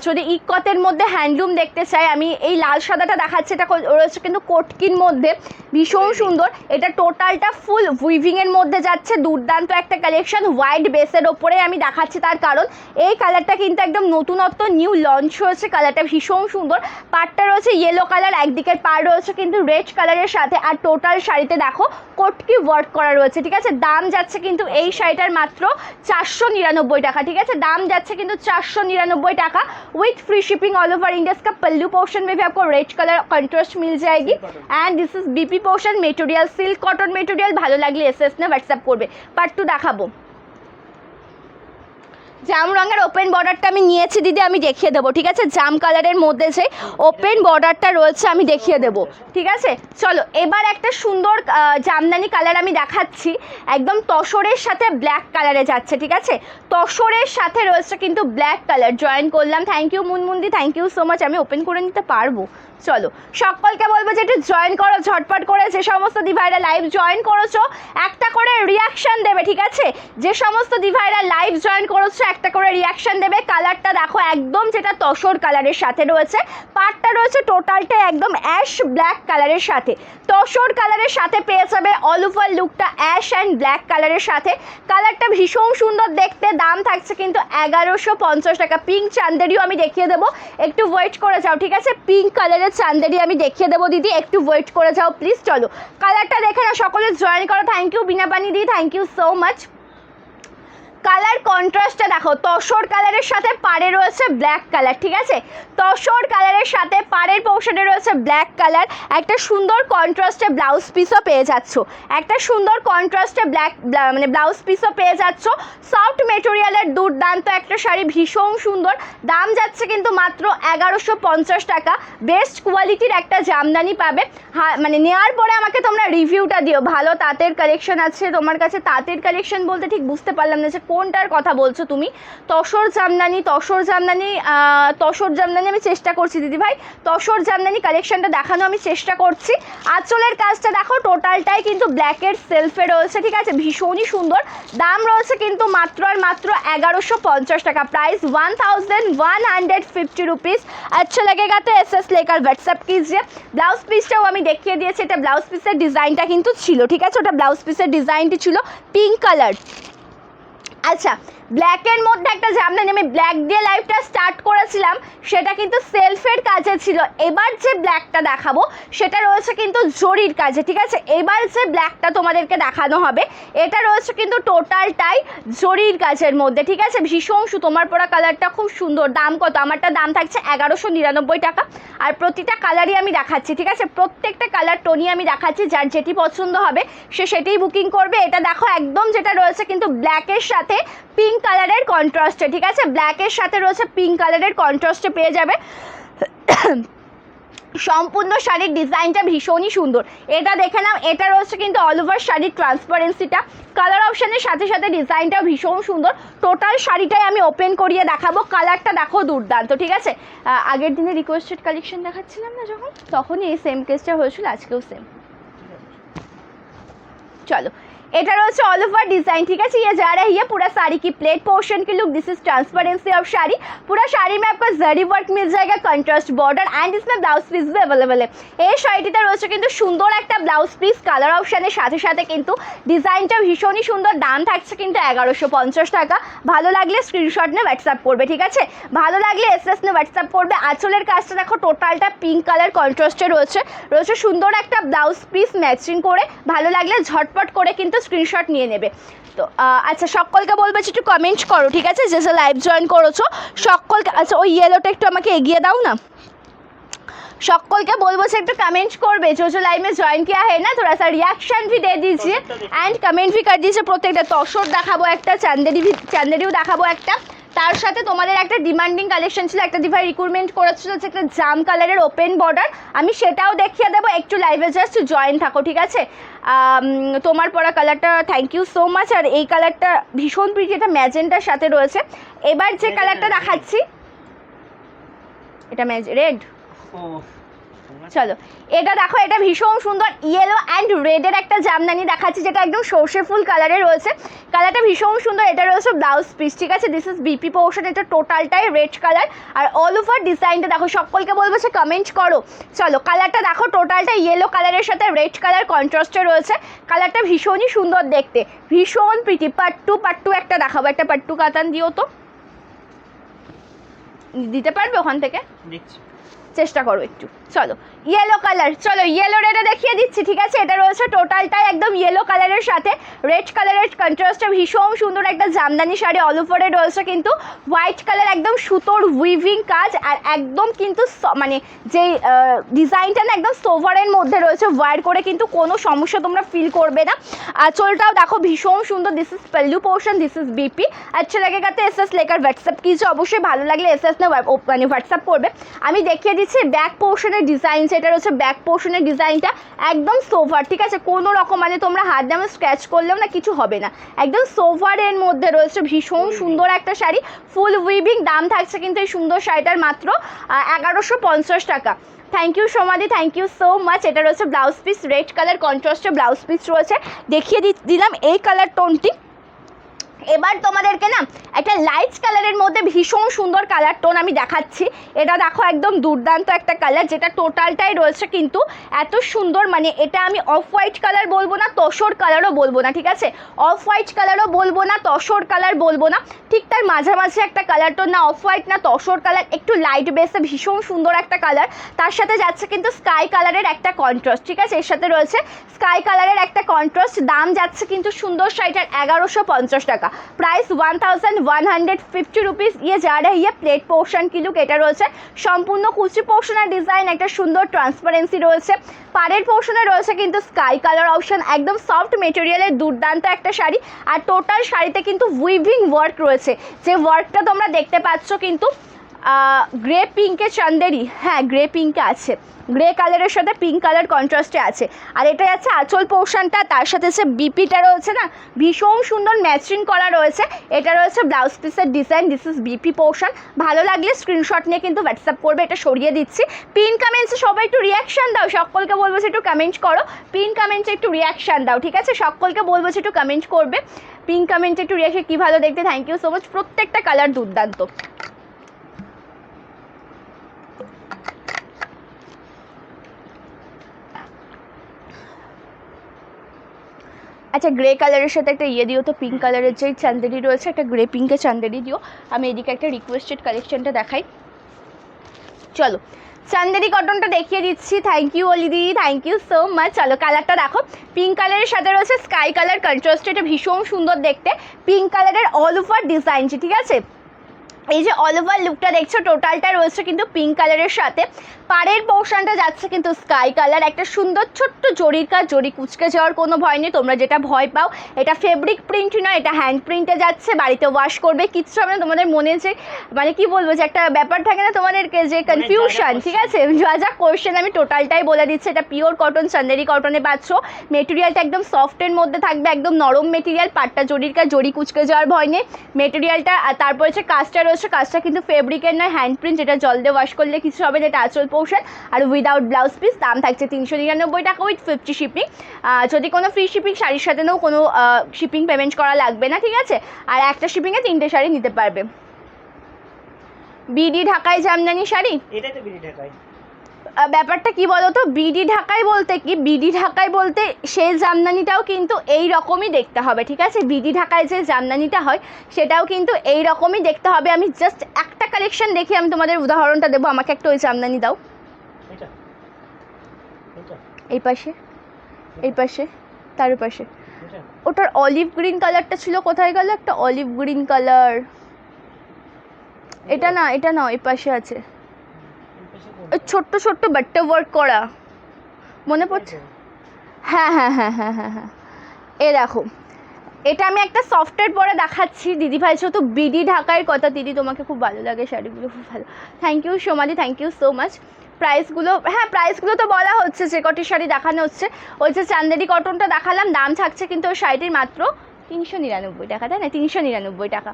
যদি ইকতের মধ্যে হ্যান্ডলুম দেখতে চাই, আমি এই লাল সাদাটা দেখাচ্ছি, এটা রয়েছে কিন্তু কোটকির মধ্যে, ভীষণ সুন্দর। এটা টোটালটা ফুল উইভিংয়ের মধ্যে যাচ্ছে, দুর্দান্ত একটা কালেকশন। হোয়াইট বেসের ওপরে আমি দেখাচ্ছি, তার কারণ এই কালারটা কিন্তু একদম নতুনত্ব নিউ লঞ্চ হয়েছে। কালারটা ভীষণ সুন্দর। পাড়টা রয়েছে ইয়েলো কালার, একদিকের পাড় রয়েছে কিন্তু রেড কালারের সাথে। আর টোটাল শাড়িতে দেখো কোটকি ওয়ার্ক করা রয়েছে, ঠিক আছে? দাম যাচ্ছে কিন্তু এই শাড়িটার মাত্র 499 টাকা, ঠিক আছে? दाम जाच्छे किंतु 499 टाका with free shipping all over India. इसका पल्लू पोर्शन में भी आपको रेड कलर कंट्रास्ट मिल जाएगी and this is BP portion material silk cotton material. भालो लागले एसएस ने व्हाट्सएप करबे। पार्ट 2 देखाबो। জাম রঙের ওপেন বর্ডারটা আমি নিয়েছি দিদি, আমি দেখিয়ে দেবো, ঠিক আছে? জাম কালারের মধ্যে যে ওপেন বর্ডারটা রয়েছে আমি দেখিয়ে দেবো, ঠিক আছে? চলো এবার একটা সুন্দর জামদানি কালার আমি দেখাচ্ছি, একদম তসরের সাথে ব্ল্যাক কালারে যাচ্ছে, ঠিক আছে? তসরের সাথে রয়েছে কিন্তু ব্ল্যাক কালার। জয়েন করলাম, থ্যাংক ইউ মুনমুন্দি, থ্যাংক ইউ সো মাচ। আমি ওপেন করে নিতে পারবো, চলো সকলকে বলবো যে একটু জয়েন করো ঝটপট করে, যে সমস্ত দিভাইরা লাইভ জয়েন করেছো একটা করে রিয়াকশন দেবে, ঠিক আছে? যে সমস্ত দিভাইরা লাইভ জয়েন করেছো একটা করে রিয়াকশন দেবে। কালারটা দেখো একদম যেটা তসর কালারের সাথে রয়েছে, পাটটা রয়েছে টোটালটা একদম অ্যাশ ব্ল্যাক কালারের সাথে, তসর কালারের সাথে পেয়ে যাবে অল ওভার লুকটা অ্যাশ অ্যান্ড ব্ল্যাক কালারের সাথে। কালারটা ভীষণ সুন্দর দেখতে, দাম থাকছে কিন্তু 1150 টাকা। পিঙ্ক চান্দেরিও আমি দেখিয়ে দেবো, একটু ওয়েট করে যাও, ঠিক আছে? পিঙ্ক কালারের চান্দেরি আমি দেখিয়ে দেবো দিদি, একটু ওয়েট করে যাও প্লিজ। চলো কালারটা দেখে না সকলে জয়েন করো। থ্যাংক ইউ বিনা পানি দিদি, thank you so much. Colour কন্ট্রাস্টটা দেখো, তসর কালারের সাথে পাড়ে রয়েছে ব্ল্যাক কালার, ঠিক আছে? তসর কালারের সাথে পাড়ের পোর্শনে রয়েছে ব্ল্যাক কালার। একটা সুন্দর কন্ট্রাস্টে ব্লাউজ পিসও পেয়ে যাচ্ছ, একটা সুন্দর কন্ট্রাস্টে মানে ব্লাউজ পিসও পেয়ে যাচ্ছ। সফট মেটেরিয়ালের দুর্দান্ত একটা শাড়ি, ভীষণ সুন্দর। দাম যাচ্ছে কিন্তু মাত্র 1150 টাকা। বেস্ট কোয়ালিটির একটা জামদানি পাবে। মানে নেওয়ার পরে আমাকে তোমরা রিভিউটা দিও। ভালো তাঁতের কালেকশন আছে তোমার কাছে। তাঁতের কালেকশন বলতে ঠিক বুঝতে পারলাম না যে কোনটার কথা বলছো তুমি। তসর জামদানি আমি চেষ্টা করছি দিদি ভাই, তসর জামদানি কালেকশনটা দেখানো আমি চেষ্টা করছি। আঁচলের কাজটা দেখো টোটালটাই কিন্তু ব্ল্যাকের সেলফে রয়েছে, ঠিক আছে? ভীষণই সুন্দর। দাম রয়েছে কিন্তু মাত্র আর মাত্র 1150 টাকা। Price 1150 rupees. अच्छा लगेगा तो SS लेकर व्हाट्सअप कीजिए। ব্লাউজ পিসটাও আমি দেখিয়ে দিয়েছি, এটা ব্লাউজ পিসের ডিজাইনটা কিন্তু ছিল, ঠিক আছে? ওটা ব্লাউজ পিসের ডিজাইনটি ছিল পিঙ্ক কালার। আচ্ছা, ব্ল্যাকের মধ্যে একটা জামদানি আমি ব্ল্যাক দিয়ে লাইভটা স্টার্ট করেছিলাম, সেটা কিন্তু সেলফের কাজে ছিল। এবার যে ব্ল্যাকটা দেখাবো সেটা রয়েছে কিন্তু জরির কাজে, ঠিক আছে? এবার যে ব্ল্যাকটা তোমাদেরকে দেখানো হবে এটা রয়েছে কিন্তু টোটালটাই জরির কাজের মধ্যে, ঠিক আছে? ভীষণ তোমার পরা কালারটা খুব সুন্দর। দাম কত? আমারটা দাম থাকছে 1199 টাকা। আর প্রতিটা কালারই আমি দেখাচ্ছি, ঠিক আছে? প্রত্যেকটা কালার টোনই আমি দেখাচ্ছি, যার যেটি পছন্দ হবে সে সেটাই বুকিং করবে। এটা দেখো একদম যেটা রয়েছে কিন্তু ব্ল্যাকের সাথে পিঙ্ক কালারের কন্ট্রাস্টে, ঠিক আছে? ব্ল্যাকের সাথে রয়েছে পিঙ্ক কালারের কন্ট্রাস্টে পেয়ে যাবে। সম্পূর্ণ শাড়ির ডিজাইনটা ভীষণই সুন্দর। এটা দেখে নাও, এটা রয়েছে কিন্তু অল ওভার শাড়ির ট্রান্সপারেন্সিটা। কালার অপশানের সাথে সাথে ডিজাইনটাও ভীষণ সুন্দর। টোটাল শাড়িটাই আমি ওপেন করিয়ে দেখাবো। কালারটা দেখো দুর্দান্ত, ঠিক আছে? আগের দিনে রিকোয়েস্টেড কালেকশন দেখাচ্ছিলাম না যখন, তখনই এই সেম কেসটা হয়েছিল, আজকেও সেম। চলো এটা রয়েছে অল ओवर डिजाइन, ठीक है? ये जा रही है पूरा साड़ी की प्लेट पोर्शन की look. This is transparency of sari. पूरा साड़ी में आपको जरी वर्क मिल जाएगा, कंट्रास्ट बॉर्डर एंड इसमें ब्लाउज पीस भी अवेलेबल है। এই শাড়িটিতে রয়েছে কিন্তু সুন্দর একটা ব্লাউজ পিস, কালার অপশানের সাথে সাথে কিন্তু ডিজাইনটা ভীষণই সুন্দর। দাম থাকছে কিন্তু 1150 টাকা। ভালো লাগলে স্ক্রিনশট নিয়ে হোয়াটসঅ্যাপ করবে, ঠিক আছে? ভালো লাগলে SS নিয়ে হোয়াটসঅ্যাপ করবে। আঁচলের কাজটা দেখো টোটালটা পিঙ্ক কালার কন্ট্রাস্টে রয়েছে সুন্দর একটা ব্লাউজ পিস ম্যাচিং করে। ভালো লাগলে ঝটপট করে কিন্তু স্ক্রিনশট নিয়ে নেবে। তো আচ্ছা, সকলকে বলবো একটু কমেন্ট করো, ঠিক আছে? যে লাইভ জয়েন করেছো সকলকে। আচ্ছা, ওই ইয়েলোটা একটু আমাকে এগিয়ে দাও না। সকলকে বলবো যে একটু कमेंट করবে, जो लाइव में ज्वाइन किया है ना, थोड़ा सा रिएक्शन भी दे दीजिए एंड कमेंट भी कर दीजिए। প্রত্যেকটা তসর দেখাবো একটা, চান্দেরিও দেখাবো একটা। তার সাথে তোমাদের একটা ডিমান্ডিং কালেকশন ছিল, একটা দিভাই রিক্রুটমেন্ট করেছিল যে একটা জাম কালারের ওপেন বর্ডার, আমি সেটাও দেখিয়ে দেবো। একটু লাইভে জাস্ট জয়েন থাকো, ঠিক আছে? তোমার পরা কালারটা থ্যাংক ইউ সো মাচ। আর এই কালারটা ভীষণ প্রিটি, এটা ম্যাজেন্টার সাথে রয়েছে। এবার যে কালারটা দেখাচ্ছি এটা রেড। চলো এটা দেখো, এটা ভীষণ সুন্দর ইয়েলো অ্যান্ড রেডের একটা জামদানি দেখাচ্ছি, যেটা একদম সর্ষে ফুল কালারে রয়েছে। কালারটা ভীষণ সুন্দর। এটা রয়েছে ব্লাউজ পিস, ঠিক আছে? This is BP portion. এটা টোটালটাই রেড কালার আর অল ওভার ডিজাইনটা দেখো। সকলকে বলবো যে কমেন্ট করো। চলো কালারটা দেখো, টোটালটা ইয়েলো কালারের সাথে রেড কালার কন্ট্রাস্টে রয়েছে। কালারটা ভীষণই সুন্দর দেখতে, ভীষণ প্রিটি। পাট্টু একটা দেখাবো, একটা পাট্টু কাতান দিও তো, দিতে পারবে ওখান থেকে? দেখছি, চেষ্টা করো একটু। চলো ইয়েলো কালার, চলো ইয়েলো রেডে দেখিয়ে দিচ্ছি, ঠিক আছে? এটা রয়েছে টোটালটাই একদম ইয়েলো কালারের সাথে রেড কালারের কন্ট্রাস্টে ভীষণ সুন্দর একটা জামদানি শাড়ি। অল ওভারে রয়েছে কিন্তু হোয়াইট কালার, একদম সুতোর উইভিং কাজ। আর একদম কিন্তু মানে যে ডিজাইনটা না একদম সোভারের মধ্যে রয়েছে, ওয়ার করে কিন্তু কোনো সমস্যা তোমরা ফিল করবে না। আঁচলটাও দেখো ভীষণ সুন্দর। This is pallu portion, this is BP. আচ্ছা লাগেগা তো SS লেকার হোয়াটসঅ্যাপ कीजिए। অবশ্যই ভালো লাগলে SS না মানে হোয়াটসঅ্যাপ করবে। আমি দেখিয়ে দিচ্ছি ব্যাক পোর্শনের ডিজাইন। সেটা হচ্ছে ব্যাক পোর্শনের ডিজাইনটা একদম সোভার, ঠিক আছে? কোনো রকম মানে তোমরা হাত দিয়ে স্ক্র্যাচ করলেও না কিছু হবে না, একদম সোভারের মধ্যে রয়েছে। ভীষণ সুন্দর একটা শাড়ি, ফুল উইভিং। দাম থাকছে কিন্তু এই সুন্দর শাড়িটার মাত্র 1150 টাকা। থ্যাংক ইউ সোমাদি, থ্যাংক ইউ সো মাচ। এটা রয়েছে ব্লাউজ পিস, রেড কালার কন্ট্রাস্টে ব্লাউজ পিস রয়েছে, দেখিয়ে দিলাম এই কালার টোনটি। এবার তোমাদেরকে না একটা লাইট কালারের মধ্যে ভীষণ সুন্দর কালার টোন আমি দেখাচ্ছি। এটা দেখো একদম দুর্দান্ত একটা কালার, যেটা টোটালটাই রয়েছে কিন্তু এত সুন্দর, মানে এটা আমি অফ হোয়াইট কালার বলবো না, তসর কালারও বলবো না, ঠিক আছে? অফ হোয়াইট কালারও বলবো না, তসর কালার বলবো না, ঠিক তার মাঝামাঝি একটা কালার টোন, না অফ হোয়াইট না তসর কালার, একটু লাইট বেসে ভীষণ সুন্দর একটা কালার। তার সাথে যাচ্ছে কিন্তু স্কাই কালারের একটা কন্ট্রাস্ট, ঠিক আছে? এর সাথে রয়েছে স্কাই কালারের একটা কন্ট্রাস্ট। দাম যাচ্ছে কিন্তু সুন্দর শাড়িটার 1150 টাকা, प्राइस 1150 रुपीज़। ये जा रही है प्लेट पोर्शन की लुक। এটা রয়েছে সম্পূর্ণ কুচি পোর্শনের ডিজাইন, একটা সুন্দর ট্রান্সপারেন্সি রয়েছে। পাড়ের পোর্শনে রয়েছে কিন্তু স্কাই কালার অপশন, একদম সফট মেটেরিয়ালের দুর্দান্ত একটা শাড়ি। আর টোটাল শাড়িতে কিন্তু উইভিং ওয়ার্ক রয়েছে, যে ওয়ার্কটা তোমরা দেখতে পাচ্ছ কিন্তু গ্রে পিঙ্কে চান্দেরি, হ্যাঁ গ্রে পিঙ্কে আছে, গ্রে কালারের সাথে পিঙ্ক কালার কন্ট্রাস্টে আছে। আর এটা যাচ্ছে আঁচল পোর্শনটা, তার সাথে যে বিপিটা রয়েছে না ভীষণ সুন্দর ম্যাচিং করা রয়েছে। এটা রয়েছে ব্লাউজ পিসের design, this is BP portion. ভালো লাগলে স্ক্রিনশট নিয়ে কিন্তু হোয়াটসঅ্যাপ করবে, এটা সরিয়ে দিচ্ছি। পিন কমেন্টসে সবাই একটু রিয়াকশান দাও, সকলকে বলবো যে একটু কমেন্ট করো, পিন কমেন্টসে একটু রিয়াকশান দাও, ঠিক আছে? সকলকে বলবো যে একটু কমেন্ট করবে, পিন কমেন্টে একটু রিয়াকশন, কী ভালো দেখতে। থ্যাংক ইউ সো মাচ, প্রত্যেকটা কালার দুর্দান্ত। আচ্ছা গ্রে কালারের সাথে একটা ইয়ে দিও তো, পিঙ্ক কালারের যেই চান্দেরি রয়েছে একটা গ্রে পিঙ্কের চান্দেরি দিও। আমি এদিকে একটা রিকোয়েস্টেড কালেকশনটা দেখাই, চলো চান্দেরি কটনটা দেখিয়ে দিচ্ছি। থ্যাংক ইউ অলি দিদি, থ্যাংক ইউ সো মাচ। চলো কালারটা দেখো, পিঙ্ক কালারের সাথে রয়েছে স্কাই কালার কন্ট্রাস্ট, এটা ভীষণ সুন্দর দেখতে, পিঙ্ক কালারের অল ওভার ডিজাইনটি, ঠিক আছে? এই যে অল ওভার লুকটা দেখছো টোটালটা রয়েছে কিন্তু পিঙ্ক কালারের সাথে। পাড়ের পোর্শনটা যাচ্ছে কিন্তু স্কাই কালার, একটা সুন্দর ছোট্ট জরির কাজ, জরি কুচকে যাওয়ার কোনো ভয় নেই, তোমরা যেটা ভয় পাও এটা ফেব্রিক প্রিন্ট নয়, এটা হ্যান্ড প্রিন্টে যাচ্ছে, বাড়িতে ওয়াশ করবে কিচ্ছু হবে না। তোমাদের মনে যে মানে কি বলবো, যে একটা ব্যাপার থাকে না তোমাদেরকে, যে কনফিউশন, ঠিক আছে? যা যা কোয়েশ্চেন আমি টোটালটাই বলে দিচ্ছি। এটা পিওর কটন চান্দেরি কটনে পাচ্ছ, মেটেরিয়ালটা একদম সফটের মধ্যে থাকবে, একদম নরম মেটেরিয়াল, পাটটা জরির কাজ, জরি কুচকে যাওয়ার ভয় নেই মেটেরিয়ালটা। আর তারপর হচ্ছে কাজটা রয়েছে, কাজটা কিন্তু ফেব্রিকের নয়, হ্যান্ড প্রিন্ট, যেটা জল দিয়ে ওয়াশ করলে কিছু হবে না। এটা আঁচল পোর্শন আর উইদাউট ব্লাউজ পিস, দাম থাকছে 399 টাকা উইথ 50 শিপিং। যদি কোনো ফ্রি শিপিং শাড়ির সাথে নেও কোনো শিপিং পেমেন্ট করা লাগবে না, ঠিক আছে? আর একটা শিপিংয়ে 3টে শাড়ি নিতে পারবে। বিডি ঢাকাই জামদানি শাড়ি, এটাই তো বিডি ঢাকাই। ব্যাপারটা কি বলো তো, বিডি ঢাকাই বলতে কি, বিডি ঢাকাই বলতে সেই জামদানিটাও কিন্তু এই রকমই দেখতে হবে, ঠিক আছে? বিডি ঢাকায় যে জামদানিটা হয় সেটাও কিন্তু এই রকমই দেখতে হবে। আমি জাস্ট একটা কালেকশন দেখি, আমি তোমাদের উদাহরণটা দেবো। আমাকে একটা ওই জামদানি দাও, এই পাশে, এই পাশে, তার পাশে, ওটার অলিভ গ্রিন কালারটা ছিল, কোথায় গেল? একটা অলিভ গ্রিন কালার, এটা না, এটা না, এই পাশে আছে, ওই ছোট্ট ছোট্ট বাট্টা ওয়ার্ক করা, মনে পড়ছে? হ্যাঁ হ্যাঁ হ্যাঁ হ্যাঁ হ্যাঁ হ্যাঁ, এ দেখো, এটা আমি একটা সফটওয়্যার পরে দেখাচ্ছি। দিদিভাই যেহেতু বিডি ঢাকার কথা, দিদি তোমাকে খুব ভালো লাগে শাড়িগুলো, খুব ভালো। Thank you Somali, thank you so much. প্রাইসগুলো, হ্যাঁ প্রাইসগুলো তো বলা হচ্ছে, যে কটি শাড়ি দেখানো হচ্ছে। ওই যে চান্দেরি কটনটা দেখালাম, দাম থাকছে কিন্তু ওই শাড়িটির মাত্র 399 টাকা, তাই না? 399 টাকা।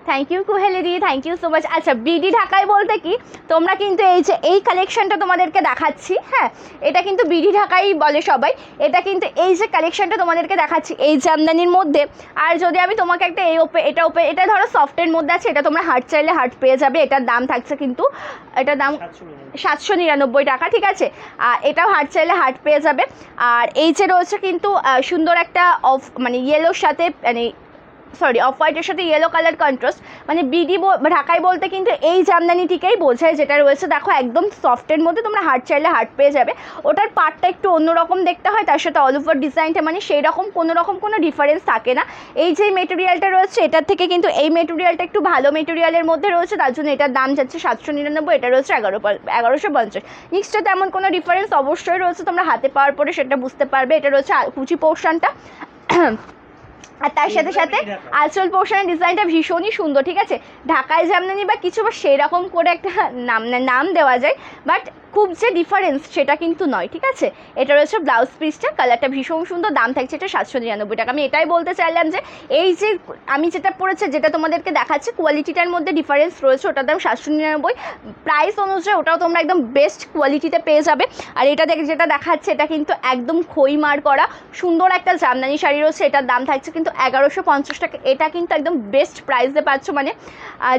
Thank you Kuheli di, thank you so much. আচ্ছা বিডি ঢাকায় বলতে কি, তোমরা কিন্তু এই যে এই কালেকশনটা তোমাদেরকে দেখাচ্ছি, হ্যাঁ এটা কিন্তু বিডি ঢাকাই বলে সবাই। এটা কিন্তু এই যে কালেকশনটা তোমাদেরকে দেখাচ্ছি এই জামদানির মধ্যে। আর যদি আমি তোমাকে একটা এটা ধরো সফটের মধ্যে আছে, এটা তোমরা হার্ট চাইলে হার্ট পেয়ে যাবে। এটার দাম থাকছে কিন্তু, এটার দাম 799 টাকা, ঠিক আছে? আর এটাও হার্ট চাইলে হার্ট পেয়ে যাবে। আর এই যে রয়েছে কিন্তু সুন্দর একটা মানে ইয়েলোর সাথে, মানে সরি অফ হোয়াইটের সাথে ইয়েলো কালার কন্ট্রাস্ট, মানে বিডি ঢাকাই বলতে কিন্তু এই জামদানিটিকেই বোঝায়, যেটা রয়েছে দেখো একদম সফটের মধ্যে, তোমরা হার্ট চাইলে হার্ট পেয়ে যাবে। ওটার পার্টটা একটু অন্যরকম দেখতে হয়, তার সাথে অল ওভার ডিজাইনটা মানে সেই রকম কোনো ডিফারেন্স থাকে না। এই যে মেটেরিয়ালটা রয়েছে এটার থেকে কিন্তু এই মেটেরিয়ালটা একটু ভালো মেটেরিয়ালের মধ্যে রয়েছে, তার জন্য এটার দাম যাচ্ছে 799, এটা রয়েছে 1150। নেক্সটটা তেমন কোনো ডিফারেন্স অবশ্যই রয়েছে, তোমরা হাতে পাওয়ার পরে সেটা বুঝতে পারবে। এটা রয়েছে কুচি পোর্শনটা, আর তার সাথে সাথে আঁচল পোর্শনের ডিজাইনটা ভীষণই সুন্দর, ঠিক আছে? ঢাকায় জামদানি বা কিছু বা সেই রকম করে একটা নাম দেওয়া যায়, বাট খুব যে ডিফারেন্স সেটা কিন্তু নয়, ঠিক আছে। এটা রয়েছে ব্লাউজ পিসটা, কালারটা ভীষণ সুন্দর, দাম থাকছে এটা 799 টাকা। আমি এটাই বলতে চাইলাম যে এই যে আমি যেটা পড়েছে, যেটা তোমাদেরকে দেখাচ্ছি, কোয়ালিটিটার মধ্যে ডিফারেন্স রয়েছে, ওটার দাম 799, প্রাইস অনুযায়ী ওটাও তোমরা একদম বেস্ট কোয়ালিটিতে পেয়ে যাবে। আর এটা যেটা দেখাচ্ছে এটা কিন্তু একদম খইমার করা সুন্দর একটা জামদানি শাড়ি রয়েছে, এটার দাম থাকছে কিন্তু 1150 টাকা। এটা কিন্তু একদম বেস্ট প্রাইসে পাচ্ছ, মানে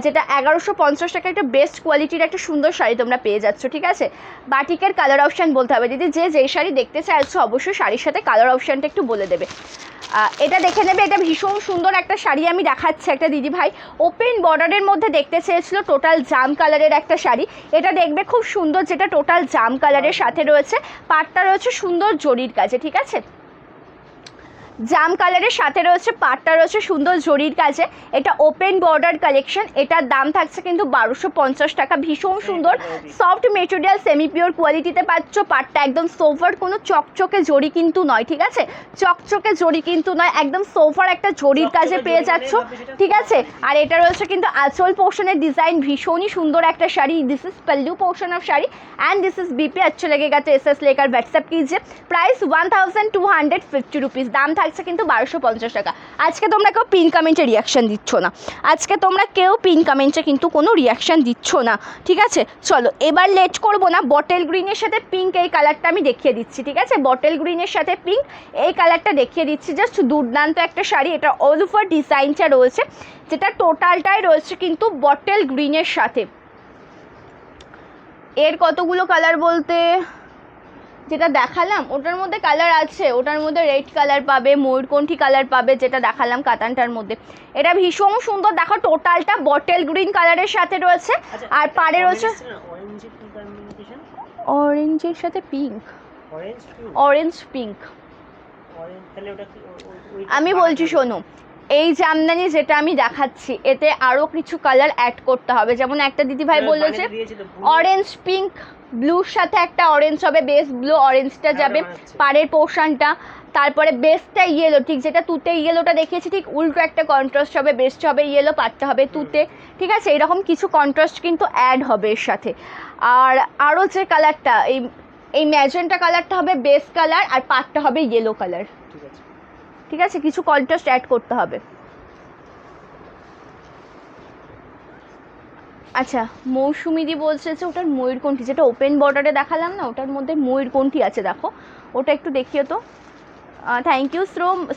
যেটা 1150 টাকা একটা বেস্ট কোয়ালিটির একটা সুন্দর শাড়ি তোমরা পেয়ে যাচ্ছ, ঠিক আছে। বাটিকের কালার অপশান বলতে হবে দিদি, যে যেই শাড়ি দেখতে চাইছো অবশ্যই শাড়ির সাথে কালার অপশানটা একটু বলে দেবে। এটা দেখে নেবে, এটা ভীষণ সুন্দর একটা শাড়ি আমি দেখাচ্ছি, একটা দিদি ভাই ওপেন বর্ডারের মধ্যে দেখতে চেয়েছিল টোটাল জাম কালারের একটা শাড়ি। এটা দেখবে খুব সুন্দর, যেটা টোটাল জাম কালারের সাথে রয়েছে, পাটটা রয়েছে সুন্দর জরির কাজে, ঠিক আছে। জাম কালারের সাথে রয়েছে পাটটা রয়েছে সুন্দর জরির কাজে। এটা ওপেন বর্ডার কালেকশন, এটার দাম থাকছে কিন্তু 1250 টাকা। ভীষণ সুন্দর সফট মেটেরিয়াল সেমি পিওর কোয়ালিটিতে পাচ্ছ। পাটটা একদম সোফার, কোনো চকচকে জরি কিন্তু নয়, ঠিক আছে, চকচকে জরি কিন্তু নয়, একদম সোফার একটা জরির কাজে পেয়ে যাচ্ছ, ঠিক আছে। আর এটা রয়েছে কিন্তু আঁচল পোর্শনের ডিজাইন, ভীষণই সুন্দর একটা sari. This is pallu portion of sari and this is BP. अच्छे लगेगा तो एस लेकर व्हाट्सएप कीजिए। प्राइस 1250 रुपीज़, दाम থাকছে কিন্তু 1250 টাকা। আজকে তোমরা কেউ পিন কমেন্টে রিয়াকশান দিচ্ছ না, আজকে তোমরা কেউ পিন কমেন্টে কিন্তু কোনো রিয়াকশান দিচ্ছ না, ঠিক আছে। চলো এবার লেট করবো না, বটেল গ্রিনের সাথে পিঙ্ক এই কালারটা আমি দেখিয়ে দিচ্ছি, ঠিক আছে। বটেল গ্রিনের সাথে পিঙ্ক এই কালারটা দেখিয়ে দিচ্ছি, জাস্ট দুর্দান্ত একটা শাড়ি। এটা অল ওভার ডিজাইনটা রয়েছে, যেটা টোটালটাই রয়েছে কিন্তু বটেল গ্রিনের সাথে। এর কতগুলো কালার বলতে, যেটা দেখালাম ওটার মধ্যে কালার আছে, ওটার মধ্যে রেড কালার পাবে, ময়ূরকণ্ঠী কালার পাবে, যেটা দেখালাম কাতানটার মধ্যে। এটা ভীষণ সুন্দর, দেখো টোটালটা বটেল গ্রিন কালারের সাথে রয়েছে। আর পাড়ে রয়েছে অরেঞ্জের সাথে পিঙ্ক, অরেঞ্জ পিঙ্ক। আমি বলছি শোনো, এই জামদানি যেটা আমি দেখাচ্ছি এতে আরও কিছু কালার অ্যাড করতে হবে। যেমন একটা দিদিভাই বললো যে অরেঞ্জ পিঙ্ক ব্লুর সাথে একটা অরেঞ্জ হবে, বেস ব্লু অরেঞ্জটা যাবে পাড়ের পোর্শনটা, তারপরে বেসটা ইয়েলো, ঠিক যেটা তুতে ইয়েলোটা দেখিয়েছি ঠিক উল্টো একটা কন্ট্রাস্ট হবে, বেসটা হবে ইয়েলো, পাড়টা হবে তুতে, ঠিক আছে। এরকম কিছু কন্ট্রাস্ট কিন্তু অ্যাড হবে এর সাথে। আর আরও যে কালারটা এই ম্যাজেন্টা কালারটা হবে বেস কালার, আর পাড়টা হবে ইয়েলো কালার, ঠিক আছে। কিছু কন্ট্রাস্ট অ্যাড করতে হবে। আচ্ছা, মৌসুমিদি বলছে যে ওটার ময়ূরকণ্ঠী, যেটা ওপেন বর্ডারে দেখালাম না, ওটার মধ্যে ময়ূরকণ্ঠী আছে, দেখো ওটা একটু দেখিও তো। Thank you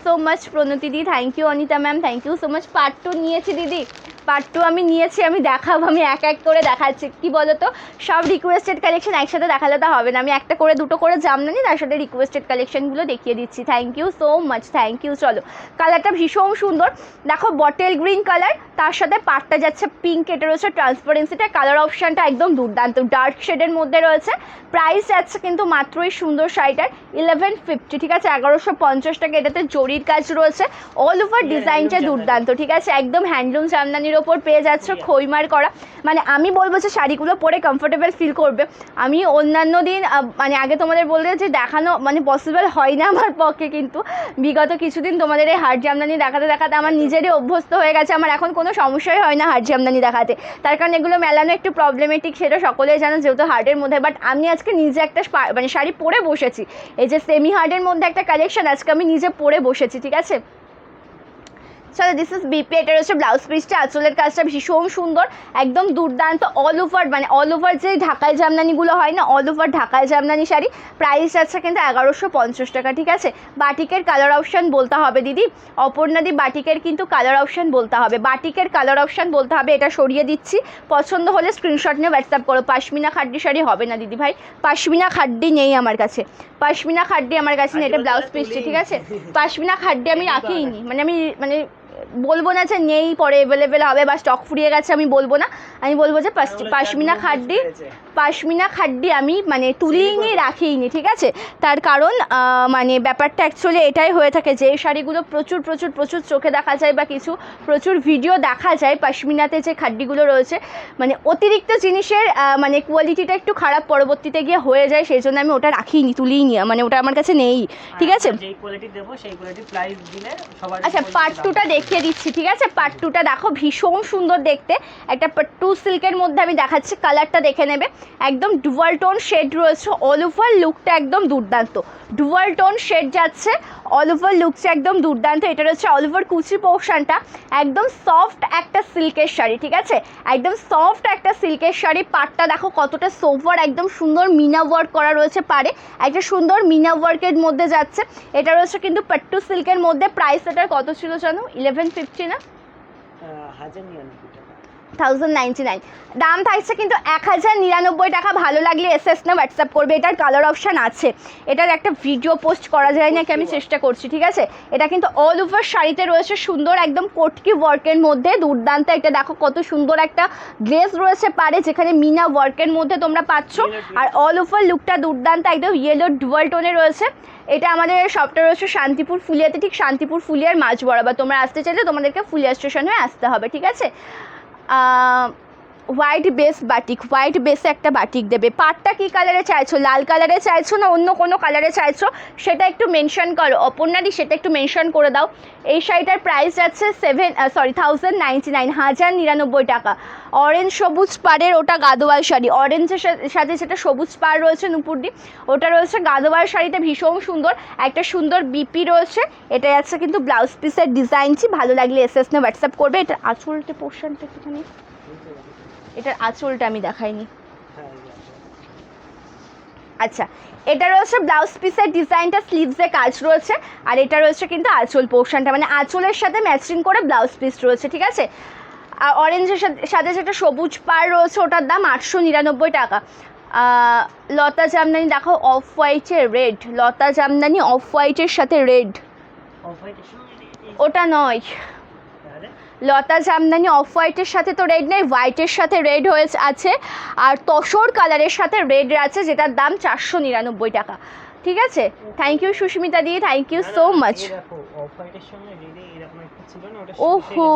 so much Pranati di, thank you Anita ma'am, thank you so much. Part 2 নিয়েছি দিদি, পার্ট 2 আমি নিয়েছি, আমি দেখাবো, আমি এক এক করে দেখাচ্ছি। কি বলো তো, সব রিকোয়েস্টেড কালেকশন একসাথে দেখালে তো হবে না, আমি একটা করে দুটো করে জামদানি তার সাথে রিকোয়েস্টেড কালেকশনগুলো দেখিয়ে দিচ্ছি। Thank you so much, thank you. চলো কালারটা ভীষণ সুন্দর, দেখো বটেল গ্রিন কালার, তার সাথে পাটটা যাচ্ছে পিঙ্ক, এটা রয়েছে ট্রান্সপারেন্সিটা, কালার অপশানটা একদম দুর্দান্ত ডার্ক শেডের মধ্যে রয়েছে। প্রাইস যাচ্ছে কিন্তু মাত্রই সুন্দর শাড়িটার 1150, ঠিক আছে, 1150 টাকা। এটাতে জরির কাজ রয়েছে, অল ওভার ডিজাইনটা দুর্দান্ত, ঠিক আছে, একদম হ্যান্ডলুম জামদানির ওপর পেয়ে যাচ্ছে খইমার করা। মানে আমি বলবো যে শাড়িগুলো পরে কমফোর্টেবল ফিল করবে। আমি অন্যান্য দিন মানে আগে তোমাদের বলতে যে দেখানো মানে পসিবল হয় না আমার পক্ষে, কিন্তু বিগত কিছুদিন তোমাদের এই হাট জামদানি দেখাতে দেখাতে আমার নিজেরই অভ্যস্ত হয়ে গেছে, আমার এখন কোনো সমস্যাই হয় না হাট জামদানি দেখাতে। তার কারণ এগুলো মেলানো একটু প্রবলেমেটিক, সেটা সকলেই জানো যেহেতু হার্টের মধ্যে। বাট আমি আজকে নিজে একটা মানে শাড়ি পরে বসেছি, এই যে সেমি হার্টের মধ্যে একটা কালেকশন আজকে আমি নিজে পরে বসেছি, ঠিক আছে। চলো দিস ইজ বিপি, এটা রয়েছে ব্লাউজ পিসটা, আঁচলের কাজটা ভীষণ সুন্দর, একদম দুর্দান্ত, অল ওভার মানে অল ওভার যে ঢাকায় জামদানিগুলো হয় না, অল ওভার ঢাকায় জামদানি শাড়ি। প্রাইস আছে কিন্তু 1150 টাকা, ঠিক আছে। বাটিকের কালার অপশান বলতে হবে দিদি, অপর্ণাদি বাটিকের কিন্তু কালার অপশান বলতে হবে, বাটিকের কালার অপশান বলতে হবে। এটা সরিয়ে দিচ্ছি, পছন্দ হলে স্ক্রিনশট নিয়ে হোয়াটসঅ্যাপ করো। পাশমিনা খাড্ডি শাড়ি হবে না দিদি ভাই, পাশমিনা খাড্ডি নেই আমার কাছে, পাশমিনা খাড্ডি আমার কাছে নেই। এটা ব্লাউজ পিসটি, ঠিক আছে, পাশমিনা খাড্ডি আমি রাখিইনি, মানে বলবো না যে নেই পরে অ্যাভেলেবেল হবে বা স্টক ফুরিয়ে গেছে, আমি বলবো না, আমি বলবো যে পাশমিনা খাড্ডি আমি মানে তুলিনি রাখিনি, ঠিক আছে। তার কারণ মানে ব্যাপারটা অ্যাকচুয়ালি এটাই হয়ে থাকে যে এই শাড়িগুলো প্রচুর প্রচুর প্রচুর চোখে দেখা যায় বা কিছু প্রচুর ভিডিও দেখা যায়, পাশমিনাতে যে খাড্ডিগুলো রয়েছে মানে অতিরিক্ত জিনিসের মানে কোয়ালিটিটা একটু খারাপ পরবর্তীতে গিয়ে হয়ে যায়, সেই জন্য আমি ওটা রাখিনি, তুলিনি, মানে ওটা আমার কাছে নেই, ঠিক আছে। যেই কোয়ালিটি দেবো সেই কোয়ালিটি প্রাইস দিলে সবার। আচ্ছা পার্ট 2টা দেখি দেখিয়ে দিচ্ছি, ঠিক আছে। পার্ট টুটা দেখো, ভীষণ সুন্দর দেখতে, একটা পাট্টু সিল্কের মধ্যে আমি দেখাচ্ছি, কালারটা দেখে নেবে। একদম ডুয়াল টোন শেড রয়েছে, অল ওভার লুকটা একদম দুর্দান্ত, ডুয়াল টোন শেড যাচ্ছে, অল ওভার লুকটা একদম দুর্দান্ত। এটা রয়েছে অল ওভার কুচি পোর্শনটা, একদম সফট একটা সিল্কের শাড়ি, ঠিক আছে, একদম সফট একটা সিল্কের শাড়ি। পাটটা দেখো কতটা সোভার, একদম সুন্দর মিনা ওয়ার্ক করা রয়েছে পাড়ে, একটা সুন্দর মিনা ওয়ার্কের মধ্যে যাচ্ছে। এটা রয়েছে কিন্তু পাট্টু সিল্কের মধ্যে। প্রাইস এটার কত ছিল জানো? 1150 না, 1099 দাম থাকছে, কিন্তু 1099 টাকা। ভালো লাগলে এসএস না হোয়াটসঅ্যাপ করবে। এটার কালার অপশান আছে, এটার একটা ভিডিও পোস্ট করা যায় নাকি আমি চেষ্টা করছি, ঠিক আছে। এটা কিন্তু অল ওভার শাড়িতে রয়েছে সুন্দর একদম কোটকি ওয়ার্কের মধ্যে, দুর্দান্ত। এটা দেখো কত সুন্দর একটা ড্রেস রয়েছে পারে, যেখানে মিনা ওয়ার্কের মধ্যে তোমরা পাচ্ছ, আর অল ওভার লুকটা দুর্দান্ত, একদম ইয়েলো ডুয়াল টোনে রয়েছে। এটা আমাদের সবটা রয়েছে শান্তিপুর ফুলিয়াতে, ঠিক শান্তিপুর ফুলিয়ার মাঝ বরাবর। তোমরা আসতে চাইলে তোমাদেরকে ফুলিয়া স্টেশন হয়ে আসতে হবে, ঠিক আছে। হোয়াইট বেস বাটিক, হোয়াইট বেসে একটা বাটিক দেবে। পাটটা কী কালারে চাইছো? লাল কালারে চাইছো না অন্য কোনো কালারে চাইছো? সেটা একটু মেনশন করো অপর্ণাদি, সেটা একটু মেনশন করে দাও। এই শাড়িটার প্রাইস যাচ্ছে 1099, 1099 টাকা। অরেঞ্জ সবুজ পাড়ের ওটা গাদোয়াল শাড়ি, অরেঞ্জের সাথে যেটা সবুজ পাড় রয়েছে নুপুরদি, ওটা রয়েছে গাদোয়াল শাড়িতে, ভীষণ সুন্দর। একটা সুন্দর বিপি রয়েছে। এটা যাচ্ছে কিন্তু ব্লাউজ পিসের ডিজাইনটি। ভালো লাগলে এসএস না হোয়াটসঅ্যাপ করবে। এটার আঁচলটা পোর্শনটা একটুখানি, এটার আঁচলটা আমি দেখাইনি। আচ্ছা, এটা রয়েছে ব্লাউজ পিসের ডিজাইনটা, স্লিভসে কাজ রয়েছে, আর এটা রয়েছে কিন্তু আঁচল পোর্শনটা, মানে আঁচলের সাথে ম্যাচিং করে ব্লাউজ পিস রয়েছে, ঠিক আছে। আর অরেঞ্জের সাথে যেটা সবুজ পাড় রয়েছে, ওটার দাম 899 টাকা। লতা জামদানি দেখো, অফ হোয়াইটের রেড, লতা জামদানি অফ হোয়াইটের সাথে রেড, ওটা নয়। লতা জামদানি অফ হোয়াইটের সাথে তো রেড নেই, হোয়াইটের সাথে রেড হয়েছে আছে, আর তসর কালারের সাথে রেড আছে, যেটার দাম 499 টাকা, ঠিক আছে। Thank you Susmita di, thank you so much. ওহো,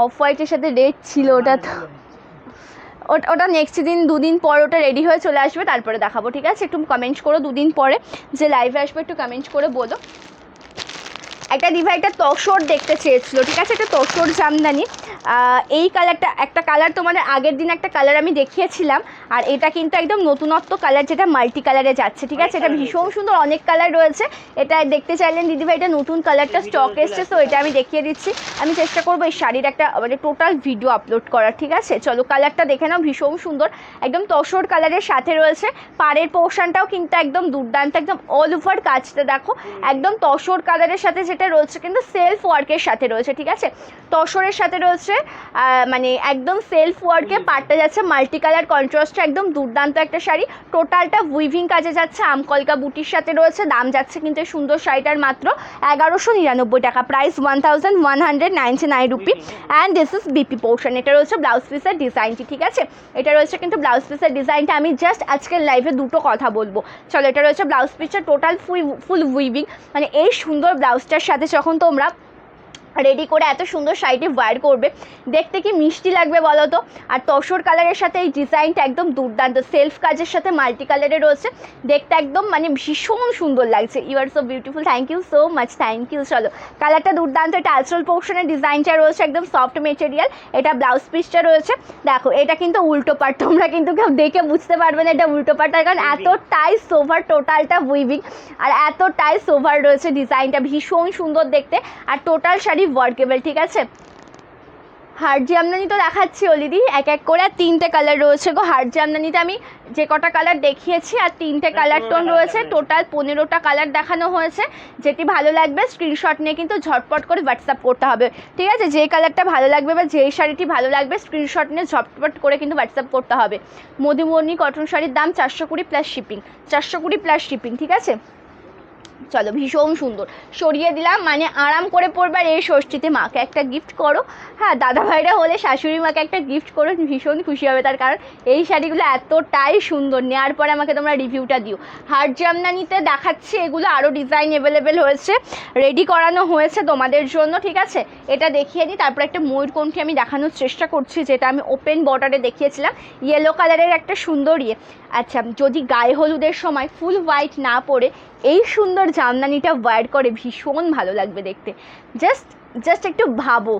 অফ হোয়াইটের সাথে রেড ছিল, ওটা তো ওটা নেক্সট দিন, দুদিন পর ওটা রেডি হয়ে চলে আসবে, তারপরে দেখাবো, ঠিক আছে। একটু কমেন্ট করো দুদিন পরে যে লাইভে আসবে, একটু কমেন্ট করে বলো। একটা দিভা একটা তসর দেখতে চেয়েছিল, ঠিক আছে, একটা তসর জামদানি। এই কালারটা, একটা কালার তোমাদের আগের দিন একটা কালার আমি দেখিয়েছিলাম, আর এটা কিন্তু একদম নতুনত্ব কালার, যেটা মাল্টি কালারে যাচ্ছে, ঠিক আছে। এটা ভীষণ সুন্দর, অনেক কালার রয়েছে। এটা দেখতে চাইলেন দিদিভাই, এটা নতুন কালারটা স্টক এসছে, তো এটা আমি দেখিয়ে দিচ্ছি। আমি চেষ্টা করবো এই শাড়ির একটা মানে টোটাল ভিডিও আপলোড করার, ঠিক আছে। চলো কালারটা দেখে নাও, ভীষণ সুন্দর, একদম তসর কালারের সাথে রয়েছে। পাড়ের পোর্শনটাও কিন্তু একদম দুর্দান্ত, একদম অল ওভার কাজটা দেখো, একদম তসর কালারের সাথে যেটা রয়েছে কিন্তু সেলফ ওয়ার্কের সাথে রয়েছে, ঠিক আছে। তসরের সাথে রয়েছে মানে একদম সেলফ ওয়ার্কে, পাটটা যাচ্ছে মাল্টি কালার কন্ট্রাস্টে, একদম দুর্দান্ত একটা শাড়ি। টোটালটা উইভিং কাজে যাচ্ছে, আমকলকা বুটির সাথে রয়েছে। দাম যাচ্ছে কিন্তু এই সুন্দর শাড়িটার মাত্র 1199 টাকা। Price 1199 rupee. And this is BP portion. এটা রয়েছে ব্লাউজ পিসের ডিজাইনটি, ঠিক আছে। এটা রয়েছে কিন্তু ব্লাউজ পিসের ডিজাইনটা। আমি জাস্ট আজকের লাইভে দুটো কথা বলবো। চলো, এটা রয়েছে ব্লাউজ পিসটা, টোটাল ফুল উইভিং, মানে এই সুন্দর ব্লাউজটার সাথে যখন তোমরা রেডি করে এত সুন্দর শাড়িটি ওয়্যার করবে, দেখতে কি মিষ্টি লাগবে বলো তো। আর তসর কালারের সাথে এই ডিজাইনটা একদম দুর্দান্ত, সেলফ কাজের সাথে মাল্টি কালারে রয়েছে, দেখতে একদম মানে ভীষণ সুন্দর লাগছে। You are so beautiful, thank you so much, thank you. চলো, কালারটা দুর্দান্ত। এটা আঁচল পোর্শনের ডিজাইনটা রয়েছে, একদম সফট মেটেরিয়াল। এটা ব্লাউজ পিসটা রয়েছে, দেখো এটা কিন্তু উল্টো পাট, তোমরা কিন্তু কেউ দেখে বুঝতে পারবে না এটা উল্টো পাট, কারণ এতটাই সোভার, টোটালটা উইভিং, আর এতটাই সোভার রয়েছে ডিজাইনটা, ভীষণ সুন্দর দেখতে। আর টোটাল শাড়ি ওয়ার্কেবল, ঠিক আছে। হার্ড জামদানি তো দেখাচ্ছি অলরেডি এক এক করে, আর 3টে কালার রয়েছে গো। হার্ড জামদানিতে আমি যে কটা কালার দেখিয়েছি, আর 3টে কালার টোন রয়েছে, টোটাল 15টা কালার দেখানো হয়েছে। যেটি ভালো লাগবে স্ক্রিনশট নিয়ে কিন্তু ঝটপট করে হোয়াটসঅ্যাপ করতে হবে, ঠিক আছে। যে কালারটা ভালো লাগবে বা যেই শাড়িটি ভালো লাগবে স্ক্রিনশট নিয়ে ঝটপট করে কিন্তু হোয়াটসঅ্যাপ করতে হবে। মধুমণি কটন শাড়ির দাম 420 প্লাস শিপিং, 420 প্লাস শিপিং, ঠিক আছে। চলো, ভীষণ সুন্দর সরিয়ে দিলাম, মানে আরাম করে পরবার। এই ষষ্ঠীতে মাকে একটা গিফট করো, হ্যাঁ, দাদা ভাইরা হলে শাশুড়ি মাকে একটা গিফট করো, ভীষণ খুশি হবে। তার কারণ এই শাড়িগুলো এতটাই সুন্দর, নেওয়ার পরে আমাকে তোমরা রিভিউটা দিও। হার্ড জামদানিতে দেখাচ্ছি, এগুলো আরও ডিজাইন অ্যাভেলেবেল হয়েছে, রেডি করানো হয়েছে তোমাদের জন্য, ঠিক আছে। এটা দেখিয়ে দিই, তারপর একটা ময়ূরকণ্ঠী আমি দেখানোর চেষ্টা করছি, যেটা আমি ওপেন বর্ডারে দেখিয়েছিলাম, ইয়েলো কালারের একটা সুন্দর ইয়ে। আচ্ছা, যদি গায়ে হলুদের সময় ফুল হোয়াইট না পরে এই সুন্দর জামদানিটা ওয়্যার করে ভীষণ ভালো লাগবে দেখতে। জাস্ট একটু ভাবো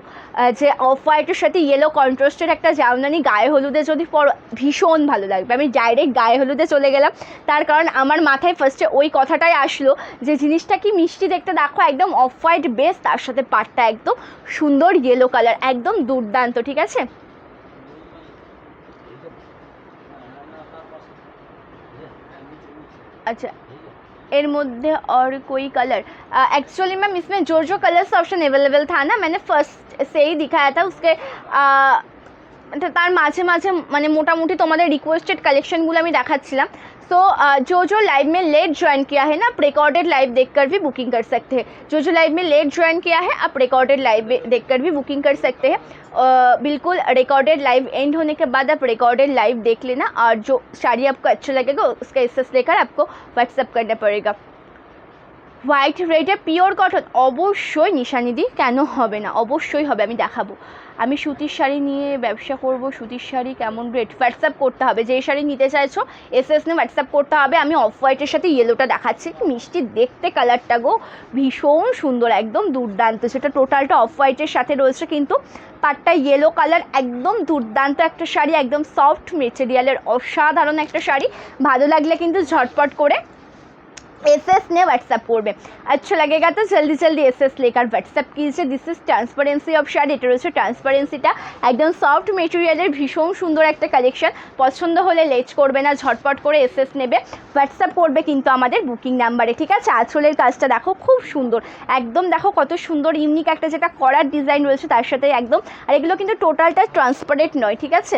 যে অফ হোয়াইটের সাথে ইয়েলো কন্ট্রাস্টের একটা জামদানি গায়ে হলুদে যদি পরো ভীষণ ভালো লাগবে। আমি ডাইরেক্ট গায়ে হলুদে চলে গেলাম, তার কারণ আমার মাথায় ফার্স্টে ওই কথাটাই আসলো যে জিনিসটা কি মিষ্টি দেখতে, দেখো একদম অফ হোয়াইট বেস, তার সাথে পাটটা একদম সুন্দর ইয়েলো কালার, একদম দুর্দান্ত। ঠিক আছে, अच्छा एर मध्य और कोई कलर एक्चुअली मैम इसमें जो जो कलर्स ऑप्शन अवेलेबल था ना, मैंने फर्स्ट से ही दिखाया था। उसके তার মাঝে মাঝে মানে মোটামুটি তোমাদের রিকোয়েস্টেড কালেকশনগুলো আমি দেখাচ্ছিলাম। सो जो जो लाइव में लेट ज्वाइन किया है ना, आप रिकॉर्डेड लाइव देखकर भी बुकिंग कर सकते हैं। जो लाइव में लेट ज्वाइन किया है आप रिकॉर्डेड लाइव देखकर भी बुकिंग कर सकते हैं। बिल्कुल रिकॉर्डेड लाइव एंड होने के बाद आप रिकॉर्डेड लाइव देख लेना, और जो साड़ी आपको अच्छा लगेगा उसका एसेस लेकर आपको व्हाट्सअप करना पड़ेगा। হোয়াইট রেডে পিওর কটন অবশ্যই নিশানিদি, কেন হবে না, অবশ্যই হবে। আমি দেখাবো। আমি সুতির শাড়ি নিয়ে ব্যবসা করব, সুতির শাড়ি কেমন রেট হোয়াটসঅ্যাপ করতে হবে। যে শাড়ি নিতে চাইছো এসএস নিয়ে হোয়াটসঅ্যাপ করতে হবে। আমি অফ হোয়াইটের সাথে ইয়েলোটা দেখাচ্ছি, মিষ্টি দেখতে কালারটা গো, ভীষণ সুন্দর, একদম দুর্দান্ত। সেটা টোটালটা অফ হোয়াইটের সাথে রয়েছে, কিন্তু পাটটা ইয়েলো কালার, একদম দুর্দান্ত একটা শাড়ি, একদম সফট মেটেরিয়ালের অসাধারণ একটা শাড়ি। ভালো লাগলে কিন্তু ঝটপট করে एसएस ने व्हाट्सएप করবে। अच्छा लगेगा तो जल्दी जल्दी एसएस लेकर व्हाट्सएप कीजिए। दिस इज ट्रांसपारेंसी অফ শাড়ি, এটা রয়েছে ট্রান্সপারেন্সিটা, একদম সফট মেটেরিয়ালের ভীষণ সুন্দর একটা কালেকশন। পছন্দ হলে লেট করবে না, ঝটপট করে এসএস নেবে, হোয়াটসঅ্যাপ করবে কিন্তু আমাদের বুকিং নাম্বারে। ঠিক আছে, আঁচলের কাজটা দেখো খুব সুন্দর, একদম দেখো কত সুন্দর ইউনিক একটা যেটা করার ডিজাইন রয়েছে তার সাথে একদম। আর এগুলো কিন্তু টোটালটা ট্রান্সপারেন্ট নয়। ঠিক আছে,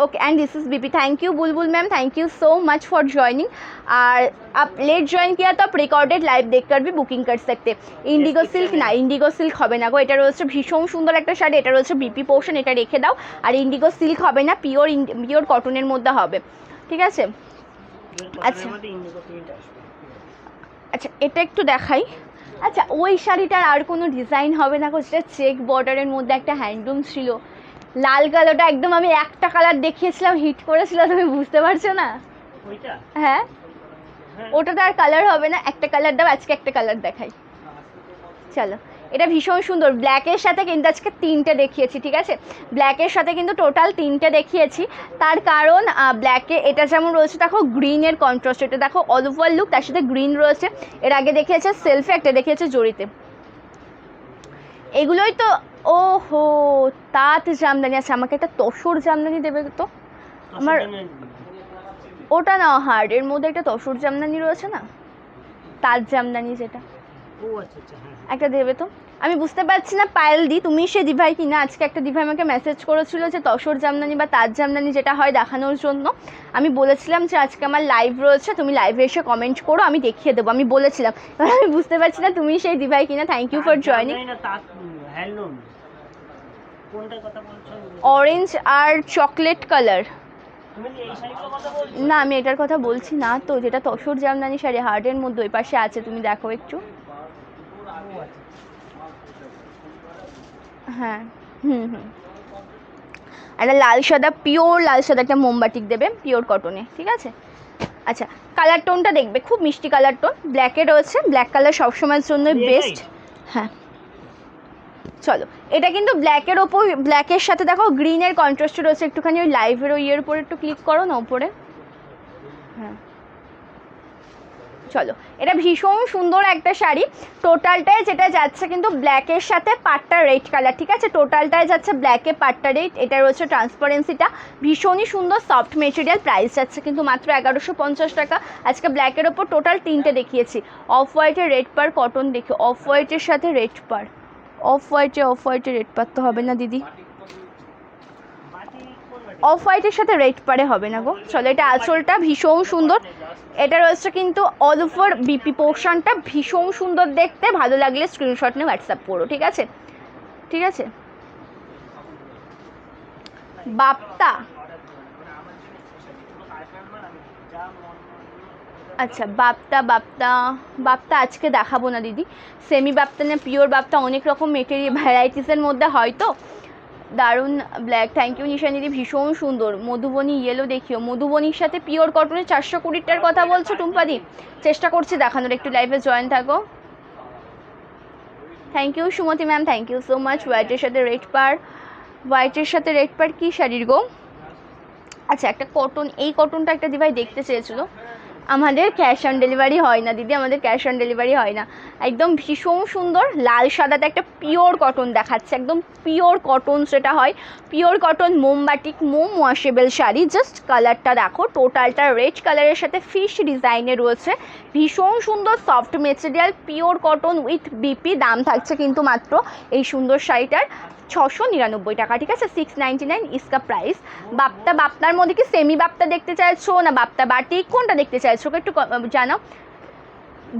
okay and this is BP. Thank you Bulbul ma'am, thank you so much for joining. और आप लेट ज्वाइन किया तो आप रिकॉर्डेड लाइव देखकर भी बुकिंग कर सकते। इंडिगो सिल्क ना, इंडिगो सिल्क হবে না গো, এটা রয়েছে ভীষণ সুন্দর একটা শাড়ি, এটা রয়েছে বিপি পোর্শন, এটা রেখে দাও। আর ইন্ডিগো সিল্ক হবে না, পিওর কটনের মধ্যে হবে। ঠিক আছে, আচ্ছা আচ্ছা এটা একটু দেখাই। আচ্ছা ওই শাড়িটার আর কোনো ডিজাইন হবে না গো, যেটা চেক বর্ডারের মধ্যে একটা হ্যান্ডলুম ছিল, লাল কালারটা একদম আমি একটা কালার দেখিয়েছিলাম, হিট করেছিল, তুমি বুঝতে পারছো না? হ্যাঁ ওটা তো আর কালার হবে না, একটা কালার দাও, আজকে একটা কালার দেখাই। চলো, এটা ভীষণ সুন্দর, ব্ল্যাকের সাথে কিন্তু আজকে তিনটে দেখিয়েছি। ঠিক আছে, ব্ল্যাকের সাথে কিন্তু টোটাল তিনটে দেখিয়েছি, তার কারণ ব্ল্যাকে এটা যেমন রয়েছে দেখো গ্রিনের কন্ট্রাস্ট, এটা দেখো অল ওভার লুক, তার সাথে গ্রিন রয়েছে। এর আগে দেখিয়েছে সেলফে, একটা দেখিয়েছে জড়িতে। এগুলোই তো, ও হো তাঁত জামদানি। আচ্ছা আমাকে একটা তসর জামদানি দেবে তো, আমার ওটা না হার্ড, এর মধ্যে একটা তসর জামদানি রয়েছে না, তাঁত জামদানি যেটা, একটা দেবে তো। আমি বুঝতে পারছি না পায়েল দি তুমি সে দিভাই কিনা। আজকে একটা দিভাই আমাকে মেসেজ করেছিল যে তসর জামদানি বা তাঁত জামদানি যেটা হয় দেখানোর জন্য। আমি বলেছিলাম যে আজকে আমার লাইভ রয়েছে, তুমি লাইভে এসে কমেন্ট করো, আমি দেখিয়ে দেবো, আমি বলেছিলাম। এবার আমি বুঝতে পারছি না তুমি সেই দিভাই কিনা। Thank you for joining. Orange আর চকলেট কালার না, আমি এটার কথা বলছি না তো, যেটা তসর জামদানি শাড়ি হার্ডের মধ্যে ওই পাশে আছে, তুমি দেখো একটু। হ্যাঁ একটা লাল সাদা, পিওর লাল সাদা একটা মোমবাটিক দেবে, পিওর কটনে। ঠিক আছে, আচ্ছা কালার টোনটা দেখবে, খুব মিষ্টি কালার টোন, ব্ল্যাকে রয়েছে, ব্ল্যাক কালার সবসময়ের জন্য বেস্ট। হ্যাঁ চলো, এটা কিন্তু ব্ল্যাকের ওপর, ব্ল্যাকের সাথে দেখো গ্রিনের কন্ট্রাস্ট রয়েছে একটুখানি, ওই লাইভের ওই ইয়ের উপরে একটু ক্লিক করো না ওপরে। হ্যাঁ চলো, এটা ভীষণ সুন্দর একটা শাড়ি, টোটালটায় যেটা যাচ্ছে কিন্তু ব্ল্যাকের সাথে পাটটা রেড কালার। ঠিক আছে, টোটালটায় যাচ্ছে ব্ল্যাকে পাটটা রেড, এটা রয়েছে ট্রান্সপারেন্সিটা, ভীষণই সুন্দর সফট মেটেরিয়াল। প্রাইস যাচ্ছে কিন্তু মাত্র 1150 টাকা। আজকে ব্ল্যাকের ওপর টোটাল তিনটে দেখিয়েছি। অফ হোয়াইটের রেড পার কটন দেখি, অফ হোয়াইটের সাথে রেড পার, অফ হোয়াইটে রেড পার তো হবে না দিদি, অফ হোয়াইটের সাথে রেড পারে হবে না গো। চলো, এটা আঁচলটা ভীষণ সুন্দর, এটা রয়েছে কিন্তু অল ওভার বিপি পোর্শনটা ভীষণ সুন্দর দেখতে। ভালো লাগলে স্ক্রিনশট নিয়ে হোয়াটসঅ্যাপ করো। ঠিক আছে, ঠিক আছে। বাপ্তা, আচ্ছা বাপ্তা আজকে দেখাবো না দিদি, সেমি বাপ্তা না পিওর বাপ্তা, অনেক রকম মেটেরিয়াল ভ্যারাইটিসের মধ্যে হয় তো, দারুণ ব্ল্যাক, থ্যাংক ইউ নিশানিদি, ভীষণ সুন্দর। মধুবনী ইয়েলো দেখিও, মধুবনীর সাথে পিওর কটনের 420টার কথা বলছো টুম্পাদি? চেষ্টা করছি দেখানোর, একটু লাইভে জয়েন থাকো। Thank you Sumati ma'am, thank you so much. হোয়াইটের সাথে রেড পার, হোয়াইটের সাথে রেড পার কী শাড়ির গো? আচ্ছা একটা কটন, এই কটনটা একটা দিভাই দেখতে চেয়েছিলো। আমাদের ক্যাশ অন ডেলিভারি হয় না দিদি, আমাদের ক্যাশ অন ডেলিভারি হয় না। একদম ভীষণ সুন্দর লাল সাদাতে একটা পিওর কটন দেখাচ্ছে, একদম পিওর কটন যেটা হয়, পিওর কটন মোমবাটিক মোম ওয়াশেবল শাড়ি। জাস্ট কালারটা দেখো, টোটালটা রেড কালারের সাথে ফিশ ডিজাইনে রয়েছে, ভীষণ সুন্দর soft material, pure cotton with BP. দাম থাকছে কিন্তু মাত্র এই সুন্দর শাড়িটার 699 টাকা, ঠিক আছে, 699 ইসকা প্রাইস। বাপ্তা, বাপ্তার মধ্যে কি সেমি বাপ্তা দেখতে চাইছো না বাপ্তা বাটিক, কোনটা দেখতে চাইছো একটু জানাও।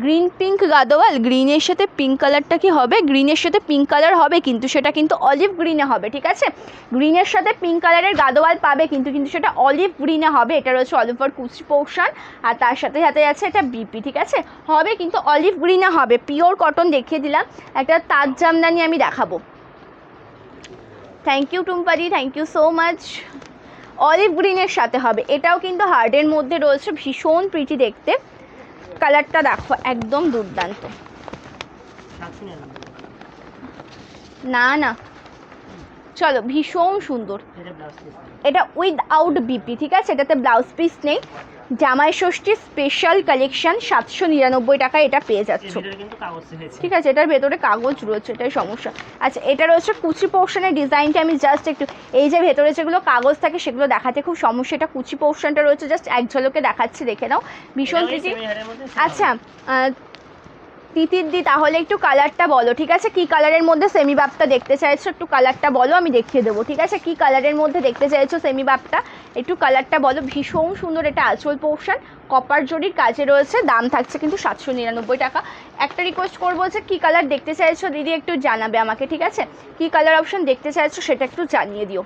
গ্রিন পিঙ্ক গাদোয়াল, গ্রিনের সাথে পিঙ্ক কালারটা কি হবে? গ্রিনের সাথে পিঙ্ক কালার হবে, কিন্তু সেটা কিন্তু অলিভ গ্রিনে হবে, ঠিক আছে। গ্রিনের সাথে পিঙ্ক কালারের গাদোয়াল পাবে, কিন্তু সেটা অলিভ গ্রিনে হবে। এটা রয়েছে অল ওভার কুচি পোর্শন, আর তার সাথে সাথে আছে এটা বিপি, ঠিক আছে, হবে কিন্তু অলিভ গ্রিনে হবে। পিওর কটন দেখিয়ে দিলাম, একটা তাজ জামদানি আমি দেখাবো। থ্যাংক ইউ টুম্পাদি, thank you so much. Olive গ্রিনের সাথে হবে, এটাও কিন্তু হার্ডের মধ্যে রয়েছে, ভীষণ প্রিটি দেখতে। কালারটা দেখো একদম দুর্দান্ত। না না চলো, ভীষণ সুন্দর। এটা উইথআউট বিপি, ঠিক আছে, এটাতে ব্লাউজ পিস নেই। জামাই ষষ্ঠী স্পেশাল কালেকশন, 799 টাকা এটা পেয়ে যাচ্ছ, ঠিক আছে। এটার ভেতরে কাগজ রয়েছে, এটাই সমস্যা। আচ্ছা এটা রয়েছে কুচি পোর্শনের ডিজাইনটা, আমি জাস্ট একটু, এই যে ভেতরে যেগুলো কাগজ থাকে সেগুলো দেখাতে খুব সমস্যা, এটা কুচি পোর্শনটা রয়েছে, জাস্ট এক ঝলকে দেখাচ্ছি, দেখে নাও, ভীষণ কিছু। আচ্ছা তিতির দি, তাহলে একটু কালারটা বলো, ঠিক আছে, কি কালারের মধ্যে সেমি বাপটা দেখতে চাইছো, একটু কালারটা বলো, আমি দেখিয়ে দেবো, ঠিক আছে। কি কালারের মধ্যে দেখতে চাইছো সেমি বাপটা, একটু কালারটা বলো। ভীষণ সুন্দর, এটা আঁচল পোর্শন, কপার জরির কাজে রয়েছে, দাম থাকছে কিন্তু 799 টাকা। একটা রিকোয়েস্ট করবো যে কী কালার দেখতে চাইছো দিদি একটু জানাবে আমাকে, ঠিক আছে, কী কালার অপশন দেখতে চাইছো সেটা একটু জানিয়ে দিও।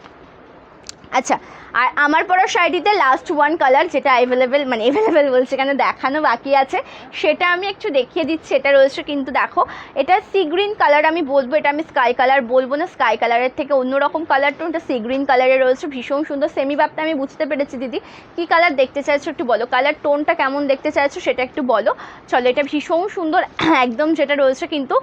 আচ্ছা আর আমার পরা শাড়িটিতে লাস্ট ওয়ান কালার যেটা অ্যাভেলেবেল, মানে অ্যাভেলেবেল বলছে কেন, দেখানো বাকি আছে, সেটা আমি একটু দেখিয়ে দিচ্ছি। এটা রয়েছে কিন্তু দেখো, এটা সি গ্রিন কালার আমি বলবো, এটা আমি স্কাই কালার বলবো না, স্কাই কালারের থেকে অন্যরকম কালার টোন, এটা সি গ্রিন কালারে রয়েছে, ভীষণ সুন্দর। সেমি বাপটা আমি বুঝতে পেরেছি দিদি, কী কালার দেখতে চাইছো একটু বলো, কালার টোনটা কেমন দেখতে চাইছো সেটা একটু বলো। চলো এটা ভীষণ সুন্দর একদম, যেটা রয়েছে কিন্তু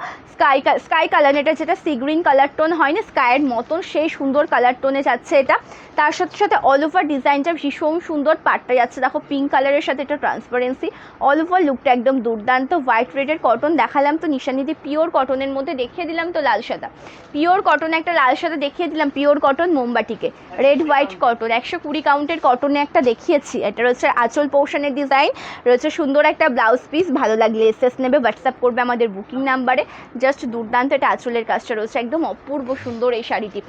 স্কাই কালার, এটা যেটা সি গ্রিন কালার টোন হয় না, স্কাইয়ের মতন সেই সুন্দর কালার টোনে যাচ্ছে এটা। তার সাথে সাথে অল ওভার ডিজাইনটা ভীষণ সুন্দর, পাটটা যাচ্ছে দেখো পিঙ্ক কালারের সাথে, এটা ট্রান্সপারেন্সি, অল ওভার লুকটা একদম দুর্দান্ত। হোয়াইট রেডের কটন দেখালাম তো, নিশানিদি পিওর কটনের মধ্যে দেখিয়ে দিলাম তো, লাল সাদা পিওর কটন, একটা লাল সাদা দেখিয়ে দিলাম, পিওর কটন মোমবাটিকে রেড হোয়াইট কটন 120 কাউন্টের কটনে একটা দেখিয়েছি। এটা রয়েছে আঁচল পোর্শনের ডিজাইন, রয়েছে সুন্দর একটা ব্লাউজ পিস, ভালো লাগলে এসএস নেবে, হোয়াটসঅ্যাপ করবে আমাদের বুকিং নাম্বারে, জাস্ট দুর্দান্ত। এটা আঁচলের কাজটা রয়েছে একদম অপূর্ব সুন্দর এই শাড়িটি,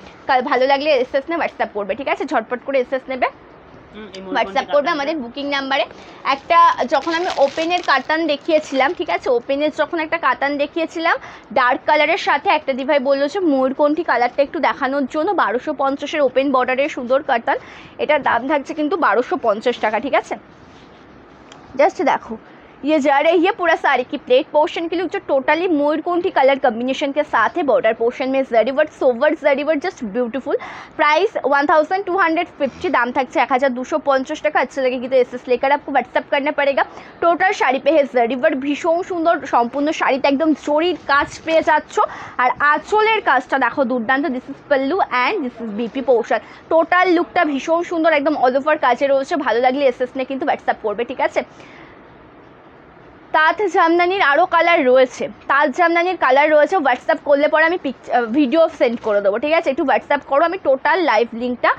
ভালো লাগলে এসএস নে হোয়াটসঅ্যাপ করবে, ঠিক আছে, ঝটপট করে এসএস নেবে, হোয়াটসঅ্যাপ করবে আমাদের বুকিং নাম্বারে। একটা যখন আমি ওপেনের কাতান দেখিয়েছিলাম, ঠিক আছে, ওপেনের যখন একটা কাতান দেখিয়েছিলাম ডার্ক কালারের সাথে, একটা দিভাই বললো যে ময়ূরকণ্ঠী কালারটা একটু দেখানোর জন্য, 1250-এর ওপেন বর্ডারের সুন্দর কাতান, এটার দাম থাকছে কিন্তু 1250 টাকা, ঠিক আছে। জাস্ট দেখো ये जा रही है पूरा साड़ी की प्लेट पोर्शन के लिए जो टोटली मयूरकंठी कलर कॉम्बिनेशन के साथ है, बॉर्डर पोर्शन में जरी वर्क, सोवर जरी वर्क, जस्ट ब्यूटीफुल। प्राइस 1250, दाम थक 1250 টাকা। अच्छा लगेगी तो एसएस लेकर आपको व्हाट्सअप करना पड़ेगा। टोटल শাড়ি पे है जरी वर्क, ভীষণ সুন্দর, সম্পূর্ণ শাড়িতে একদম জরির কাজ পেয়ে যাচ্ছ, আর আঁচলের কাজটা দেখো দুর্দান্ত। This is pallu and this is BP portion, total লুকটা ভীষণ সুন্দর, একদম অল ওভার কাজে রয়েছে, ভালো লাগলে এসএস নিয়ে কিন্তু হোয়াটসঅ্যাপ করবে, ঠিক আছে। তাঁত জামদানির আরও কালার রয়েছে, তাঁত জামদানির কালার রয়েছে, হোয়াটসঅ্যাপ করলে পরে আমি ভিডিও সেন্ড করে দেবো, ঠিক আছে, একটু হোয়াটসঅ্যাপ করো, আমি টোটাল লাইভ লিঙ্কটা,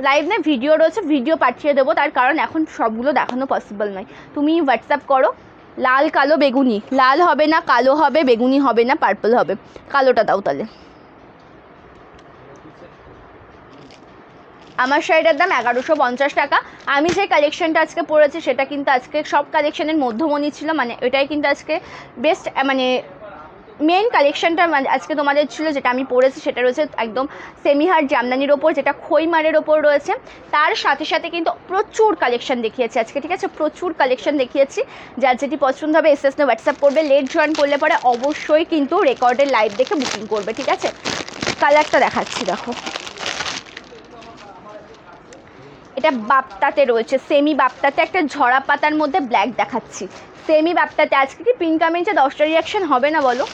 লাইভ না ভিডিও রয়েছে, ভিডিও পাঠিয়ে দেবো, তার কারণ এখন সবগুলো দেখানো পসিবল নয়। তুমি হোয়াটসঅ্যাপ করো, লাল কালো বেগুনি, লাল হবে না কালো হবে, বেগুনি হবে না পার্পল হবে, কালোটা দাও তাহলে। আমার শাড়িটার দাম 1150 টাকা। আমি যে কালেকশনটা আজকে পরেছি সেটা কিন্তু আজকে সব কালেকশনের মধ্যমণি ছিল, মানে এটাই কিন্তু আজকে বেস্ট, মানে মেন কালেকশনটা আজকে তোমাদের ছিল, যেটা আমি পরেছি সেটা রয়েছে একদম সেমিহার জামদানির ওপর, যেটা খইমারের ওপর রয়েছে। তার সাথে সাথে কিন্তু প্রচুর কালেকশন দেখিয়েছি আজকে, ঠিক আছে, প্রচুর কালেকশন দেখিয়েছি। যার যেটি পছন্দ হবে এসএস নে হোয়াটসঅ্যাপ করবে, লেট জয়েন করলে পরে অবশ্যই কিন্তু রেকর্ডের লাইভ দেখে বুকিং করবে, ঠিক আছে। কালারটা দেখাচ্ছি দেখো, এটা বাপ্তাতে রয়েছে, সেমি বাপ্তাতে একটা ঝরা পাতার মধ্যে ব্ল্যাক দেখাচ্ছি, সেমি বাপ্তাতে। আজকে কি পিন কমেন্টে 10টা রিয়াকশান হবে না বলো?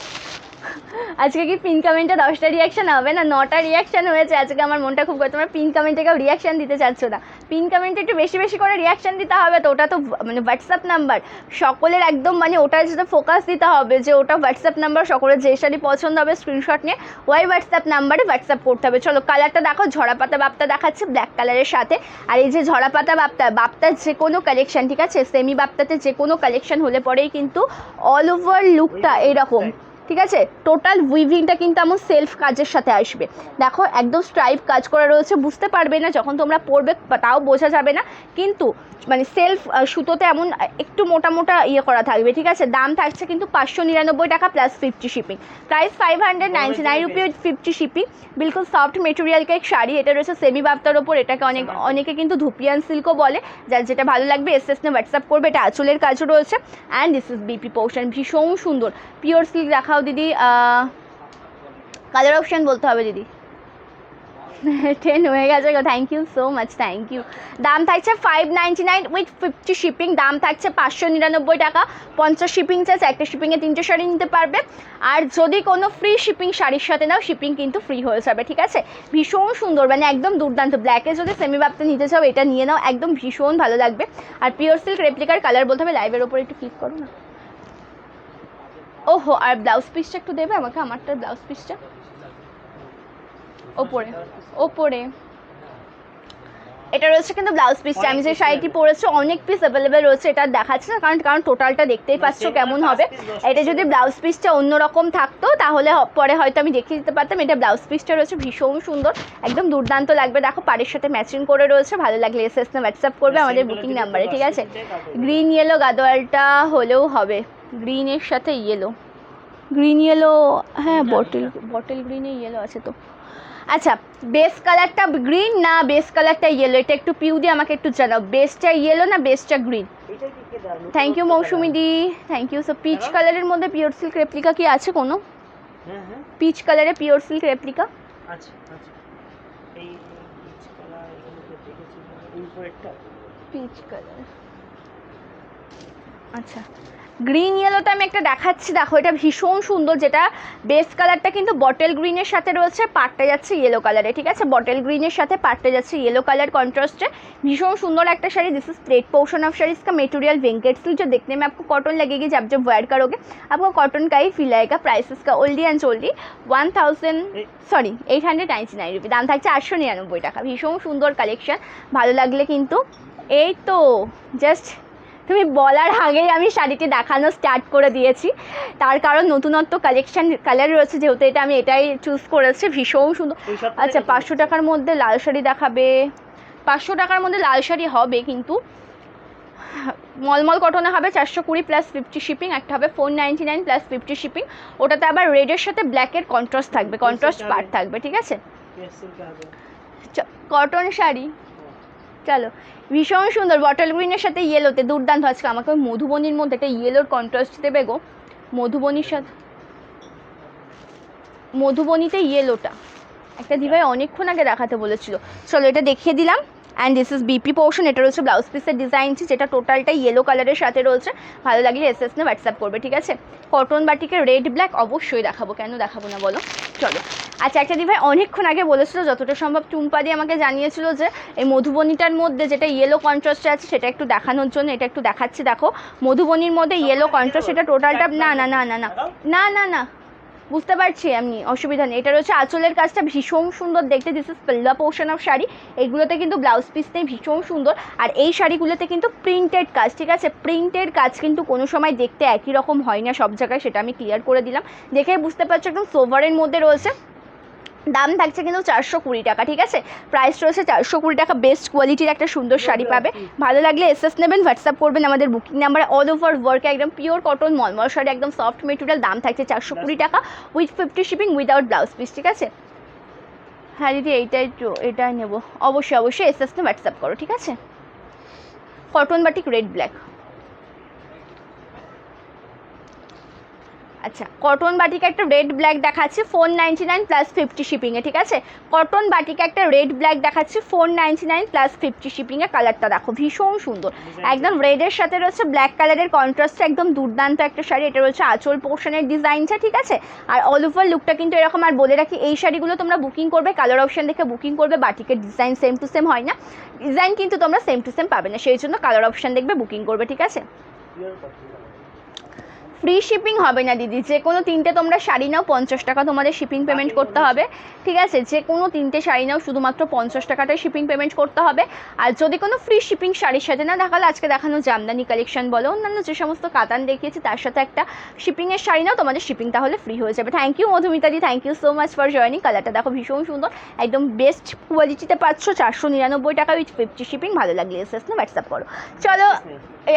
আজকে কি পিন কমেন্টে 10টা রিয়াকশান হবে না? 9টা রিয়াকশান হয়েছে আজকে। আমার মনটা খুব করে, তোমরা পিন কমেন্টে কেউ রিয়াকশান দিতে চাচ্ছ না। পিন কমেন্টে একটু বেশি বেশি করে রিয়াকশান দিতে হবে, তো ওটা তো মানে হোয়াটসঅ্যাপ নাম্বার সকলের, একদম মানে ওটার সাথে ফোকাস দিতে হবে যে ওটা হোয়াটসঅ্যাপ নাম্বার, সকলের যে শাড়ি পছন্দ হবে স্ক্রিনশট নিয়ে ওই হোয়াটসঅ্যাপ নাম্বারে হোয়াটসঅ্যাপ করতে হবে। চলো কালারটা দেখো, ঝরা পাতা বাপ্তা দেখাচ্ছে ব্ল্যাক কালারের সাথে। আর এই যে ঝরা পাতা বাপ্তার যে কোনো কালেকশন, ঠিক আছে, সেমি বাপ্তাতে যে কোনো কালেকশন হলে পরেই কিন্তু অল ওভার লুকটা এইরকম, ঠিক আছে। টোটাল উইভিংটা কিন্তু আমার সেলফ কাজের সাথে আসবে। দেখো একদম স্ট্রাইপ কাজ করা রয়েছে, বুঝতে পারবে না যখন তোমরা পরবে, তাও বোঝা যাবে না, কিন্তু মানে সেলফ সুতোতে এমন একটু মোটা মোটা ইয়ে করা থাকবে, ঠিক আছে। দাম থাকছে কিন্তু 599 টাকা plus 50 shipping. Price 599 rupee with 50 shipping. বিলকুল সফট মেটেরিয়াল কা এক শাড়ি, এটা রয়েছে সেমি বাপ্তার ওপর। এটাকে অনেকে কিন্তু ধুপিয়ান সিল্কও বলে। যার যেটা ভালো লাগবে এসএস নে হোয়াটসঅ্যাপ করবে। এটা আঁচলের কাজও রয়েছে। And this is BP portion, ভীষণ সুন্দর পিওর সিল্ক। দেখাও দিদি, কালার অপশান বলতে হবে দিদি। 10 হয়ে গেছে গো, thank you so much, thank you. দাম থাকছে 599 উইথ 50 শিপিং। দাম থাকছে 599 টাকা, 50 শিপিং চার্জ। একটা শিপিংয়ে 3টে শাড়ি নিতে পারবে। আর যদি কোনো ফ্রি শিপিং শাড়ির সাথে নাও, শিপিং কিন্তু ফ্রি হয়ে যাবে, ঠিক আছে। ভীষণ সুন্দর, মানে একদম দুর্দান্ত। ব্ল্যাকে যদি সেমি বাপ্তা নিতে চাও এটা নিয়ে নাও, একদম ভীষণ ভালো লাগবে। আর পিওর সিল্ক রেপ্লিকার কালার বলতে হবে। লাইভের ওপর একটু ক্লিক করো না। ওহো, আর ব্লাউজ পিসটা একটু দেবে আমাকে, আমারটার ব্লাউজ পিসটা ওপরে ওপরে এটা রয়েছে কিন্তু ব্লাউজ পিসটা। আমি যে শাড়িটি পরেছি অনেক পিস অ্যাভেলেবেল রয়েছে, এটা দেখাচ্ছে না কারণ টোটালটা দেখতেই পাচ্ছ কেমন হবে। এটা যদি ব্লাউজ পিসটা অন্যরকম থাকতো তাহলে পরে হয়তো আমি দেখিয়ে দিতে পারতাম। এটা ব্লাউজ পিসটা রয়েছে ভীষণ সুন্দর, একদম দুর্দান্ত লাগবে। দেখো পাড়ের সাথে ম্যাচিং করে রয়েছে, ভালো লাগলে এসএস না হোয়াটসঅ্যাপ করবে আমাদের বুকিং নাম্বারে, ঠিক আছে। গ্রিন ইয়েলো গাদোয়ালটা হলেও হবে, গ্রিনের সাথে ইয়েলো, গ্রিন ইয়েলো, হ্যাঁ বটল গ্রিনে ইয়েলো আছে তো। আচ্ছা, বেস কালারটা গ্রিন না বেস কালারটা ইয়েলো, এটা একটু পিউ দিয়ে আমাকে একটু জানাও, বেসটা ইয়েলো না বেসটা গ্রিন। থ্যাংক ইউ মৌসুমি দি, থ্যাংক ইউ। সো পিচ কালারের মধ্যে পিওর সিল্ক রেপ্লিকা কি আছে কোনো? পিচ কালারে পিওর সিল্ক রেপ্লিকা আচ্ছা আচ্ছা, এই পিচ কালার এখানে তো দেখেছি, ইম্পোর্টটা পিচ কালার। আচ্ছা, গ্রিন ইয়েলোটা আমি একটা দেখাচ্ছি, দেখো এটা ভীষণ সুন্দর। যেটা বেস কালারটা কিন্তু বটল গ্রিনের সাথে রয়েছে, পাটটা যাচ্ছে ইয়েলো কালারে, ঠিক আছে। বটল গ্রিনের সাথে পাটটা যাচ্ছে ইয়েলো কালার कॉन्ट्रास्ट है। भीषण सुंदर एक sari. This is plate portion of sari. इसका मटेरियल वेंकेट सिल्क, जो देखने में आपको कॉटन लगेगी, जब वेयर करोगे आपको कॉटन का ही फील आएगा। प्राइस इसका ओल्डी एंड ओल्डी 899 रुपी। दाम থাকছে 899 টাকা। ভীষণ সুন্দর কালেকশন, ভালো লাগলে কিন্তু এই তো জাস্ট তুমি বলার আগেই আমি শাড়িটি দেখানো স্টার্ট করে দিয়েছি, তার কারণ নতুনত্ব কালেকশন কালার রয়েছে, যেহেতু এটা আমি এটাই চুজ করেছি। ভীষণ সুন্দর। আচ্ছা, 500 টাকার মধ্যে লাল শাড়ি দেখাবে। 500 টাকার মধ্যে লাল শাড়ি হবে কিন্তু মলমল কটনে হবে 420 প্লাস 50 শিপিং। একটা হবে 499 প্লাস 50 শিপিং। ওটাতে আবার রেডের সাথে ব্ল্যাকের কন্ট্রাস্ট থাকবে, কন্ট্রাস্ট পার্ট থাকবে, ঠিক আছে। কটন শাড়ি, চলো ভীষণ সুন্দর। বটল গ্রিনের সাথে ইয়েলোতে দুর্দান্ত। আজকে আমাকে ওই মধুবনীর মধ্যে একটা ইয়েলোর কন্ট্রাস্ট দেবে গো। মধুবনীর সাথে মধুবনীতে ইয়েলোটা একটা দিভাই অনেকক্ষণ আগে দেখাতে বলেছিল। চলো এটা দেখিয়ে দিলাম। And this is BP portion. এটা রয়েছে ব্লাউজ পিসের ডিজাইনটি, যেটা টোটালটা ইয়েলো কালারের সাথে রয়েছে। ভালো লাগলে এসএস নে হোয়াটসঅ্যাপ করবে, ঠিক আছে। কটন বাটিকে রেড ব্ল্যাক অবশ্যই দেখাবো, কেন দেখাবো না বলো। চলো, আচ্ছা একটা দিভাই অনেকক্ষণ আগে বলেছিল, যতটা সম্ভব টুম্পাদি আমাকে জানিয়েছিল যে এই মধুবনীটার মধ্যে যেটা ইয়েলো কন্ট্রাস্টে আছে সেটা একটু দেখানোর জন্য। এটা একটু দেখাচ্ছি, দেখো মধুবনীর মধ্যে ইয়েলো কন্ট্রাস্ট। এটা টোটালটা না না না না না না না না বুঝতে পারছি আমি, অসুবিধা নেই। এটা রয়েছে আঁচলের কাজটা ভীষণ সুন্দর দেখতে। দিস ইজ পাল্লা পোর্শন অফ শাড়ি। এগুলোতে কিন্তু ব্লাউজ পিস নেই, ভীষণ সুন্দর। আর এই শাড়িগুলোতে কিন্তু প্রিন্টেড কাজ, ঠিক আছে। প্রিন্টেড কাজ কিন্তু কোনো সময় দেখতে একই রকম হয় না সব জায়গায়, সেটা আমি ক্লিয়ার করে দিলাম। দেখে বুঝতে পারছো একদম সোভারের মধ্যে রয়েছে। দাম থাকছে কিন্তু 420 টাকা, ঠিক আছে। প্রাইস রয়েছে 420 টাকা। বেস্ট কোয়ালিটির একটা সুন্দর শাড়ি পাবে। ভালো লাগলে এসএস নেবেন, হোয়াটসঅ্যাপ করবেন আমাদের বুকিং নাম্বারে। অল ওভার ওয়ার্ক, একদম পিওর কটন মলমল শাড়ি, একদম সফট মেটেরিয়াল। দাম থাকছে 420 টাকা with 50 shipping without blouse piece, ঠিক আছে। হ্যাঁ দিদি এটাই নেবো, অবশ্যই অবশ্যই এসএস নে হোয়াটসঅ্যাপ করো, ঠিক আছে। Cotton batik red black. আচ্ছা, কটন বাটিকে একটা রেড ব্ল্যাক দেখাচ্ছি 499 প্লাস 50 শিপিংয়ে, ঠিক আছে? কটন বাটিকে একটা রেড ব্ল্যাক দেখাচ্ছি 499 প্লাস 50 শিপিংয়ে। কালারটা দেখো ভীষণ সুন্দর, একদম রেডের সাথে রয়েছে ব্ল্যাক কালারের কন্ট্রাস্টে, একদম দুর্দান্ত একটা শাড়ি। এটা রয়েছে আঁচল পোর্শনের ডিজাইনটা, ঠিক আছে? আর অল ওভার লুকটা কিন্তু এরকম। আর বলে রাখি এই শাড়িগুলো তোমরা বুকিং করবে কালার অপশন দেখে বুকিং করবে, বাটিকের ডিজাইন সেম টু সেম হয় না, ডিজাইন কিন্তু তোমরা সেম টু সেম পাবে না, সেই জন্য কালার অপশন দেখবে বুকিং করবে, ঠিক আছে? ফ্রি শিপিং হবে না দিদি, যে কোনো তিনটে তোমরা শাড়ি নাও 50 টাকা তোমাদের শিপিং পেমেন্ট করতে হবে, ঠিক আছে? যে কোনো তিনটে শাড়ি নাও শুধুমাত্র 50 টাকাটাই শিপিং পেমেন্ট করতে হবে। আর যদি কোনো ফ্রি শিপিং শাড়ির সাথে না দেখালে আজকে দেখানো জামদানি কালেকশন বলো অন্যান্য যে সমস্ত কাতান দেখিয়েছি তার সাথে একটা শিপিংয়ের শাড়ি নাও, তোমাদের শিপিং তাহলে ফ্রি হয়ে যাবে। থ্যাংক ইউ মধুমিতাদি, thank you so much for joining. কালারটা দেখো ভীষণ সুন্দর, একদম বেস্ট কোয়ালিটিতে পাচ্ছ, 499 টাকা উইথ 50 শিপিং। ভালো লাগলে এসএস না হোয়াটসঅ্যাপ করো। চলো,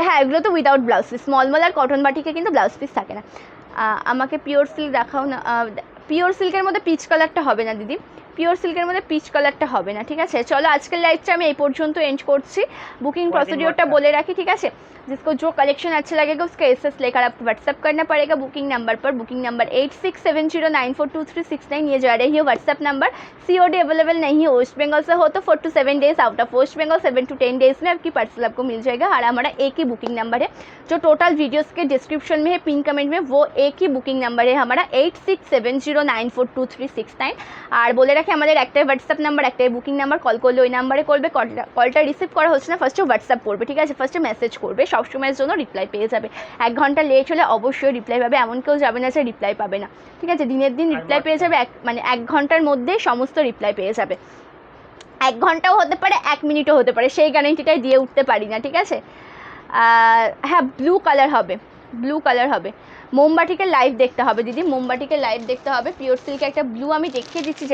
হ্যাঁ এগুলো তো উইদাউট ব্লাউজ পিস, স্মল আর কটন বাটিকে কিন্তু ব্লাউজ পিস থাকে না। আমাকে পিওর সিল্ক দেখাও না। পিওর সিল্কের মধ্যে পিচ কালারটা হবে না দিদি, পিওর সিল্কের মধ্যে পিচ কালারটা হবে না, ঠিক আছে? चलो আজকের লাইভটা আমি এই পর্যন্ত এন্ড করছি। বুকিंग प्रोसीड्योरটা বলে রাখি, ঠিক আছে? जिसको जो कलेक्शन अच्छा लगेगा उसका एसएस लेकर आपको व्हाट्सएप करना पड़ेगा बुकिंग नंबर पर। बुकिंग नंबर 8670942369 ये जा रही है व्हाट्सएप नंबर। सीओडी अवेलेबल नहीं है, वेस्ट बंगाल से हो तो 4 to 7 days, out of West Bengal 7 to 10 days में आपकी पार्सल आपको मिल जाएगा। और हमारा एक ही बुकिंग नंबर है जो टोटल वीडियोज़ के डिस्क्रिप्शन में है, पिन कमेंट में, वो एक ही बुकिंग नंबर है हमारा 8670942369। আর বলে রাখি আমাদের একটাই হোয়াটসঅ্যাপ নাম্বার, একটাই বুকিং নাম্বার, কল করলে ওই নাম্বারে করবে। কলটা রিসিভ করা হচ্ছে না, ফার্স্টে হোয়াটসঅ্যাপ করবে, ঠিক আছে? ফার্স্টে মেসেজ করবে, সবসময়ের জন্য রিপ্লাই পেয়ে যাবে। 1 ঘন্টা লেট হলে অবশ্যই রিপ্লাই পাবে, এমন কেউ যাবে না যে রিপ্লাই পাবে না, ঠিক আছে? দিনের দিন রিপ্লাই পেয়ে যাবে, মানে 1 ঘন্টার মধ্যেই সমস্ত রিপ্লাই পেয়ে যাবে। 1 ঘন্টাও হতে পারে, 1 মিনিটও হতে পারে, সেই গ্যারেন্টিটাই দিয়ে উঠতে পারি না, ঠিক আছে? হ্যাঁ ব্লু কালার হবে, ব্লু কালার হবে। মোমবাটিকে লাইভ দেখতে হবে দিদি, মোমবাটিকে লাইভ দেখতে হবে। পিওর সিল্কে একটা ব্লু আমি দেখিয়ে দিচ্ছি,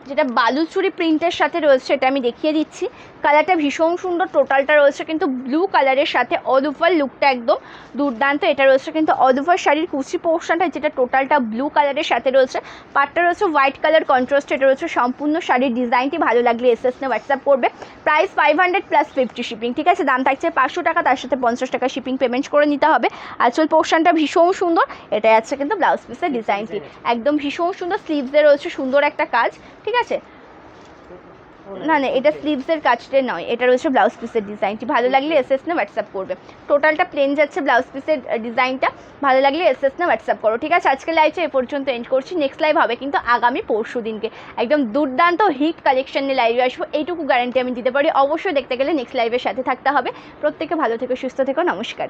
যেটা বালুচুরি প্রিন্টের সাথে রয়েছে, এটা আমি দেখিয়ে দিচ্ছি। কালারটা ভীষণ সুন্দর, টোটালটা রয়েছে কিন্তু ব্লু কালারের সাথে, অল ওভার লুকটা একদম দুর্দান্ত। এটা রয়েছে কিন্তু অল ওভার শাড়ির কুচি পোর্শনটা, যেটা টোটালটা ব্লু কালারের সাথে রয়েছে। পাটটা রয়েছে হোয়াইট কালার কন্ট্রাস্ট। এটা রয়েছে সম্পূর্ণ শাড়ির ডিজাইনটি। ভালো লাগলে এসএস নে হোয়াটসঅ্যাপ করবে। প্রাইস 500 প্লাস 50 শিপিং, ঠিক আছে? দাম থাকছে 500 টাকা, তার সাথে 50 টাকা শিপিং পেমেন্ট করে নিতে হবে। আঁচল পোর্শনটা ভীষণ সুন্দর, এটা আছে কিন্তু ব্লাউজ পিসের ডিজাইনটি একদম ভীষণ সুন্দর। স্লিভসে রয়েছে সুন্দর একটা কাজ, ঠিক আছে? না না এটা স্লিভসের কাজটা নয়, এটা রয়েছে ব্লাউজ পিসের ডিজাইনটি। ভালো লাগলে এসএস না হোয়াটসঅ্যাপ করবে। টোটালটা প্লেন যাচ্ছে ব্লাউজ পিসের ডিজাইনটা। ভালো লাগলে এসএস না হোয়াটসঅ্যাপ করো, ঠিক আছে? আজকে লাইভটা এ পর্যন্ত এন্ড করছি। নেক্সট লাইভ হবে কিন্তু আগামী পরশু দিনকে, একদম দুর্দান্ত হিট কালেকশন নিয়ে লাইভে আসবো, এইটুকু গ্যারান্টি আমি দিতে পারি। অবশ্যই দেখতে গেলে নেক্সট লাইভের সাথে থাকতে হবে। প্রত্যেকে ভালো থেকো, সুস্থ থেকো, নমস্কার।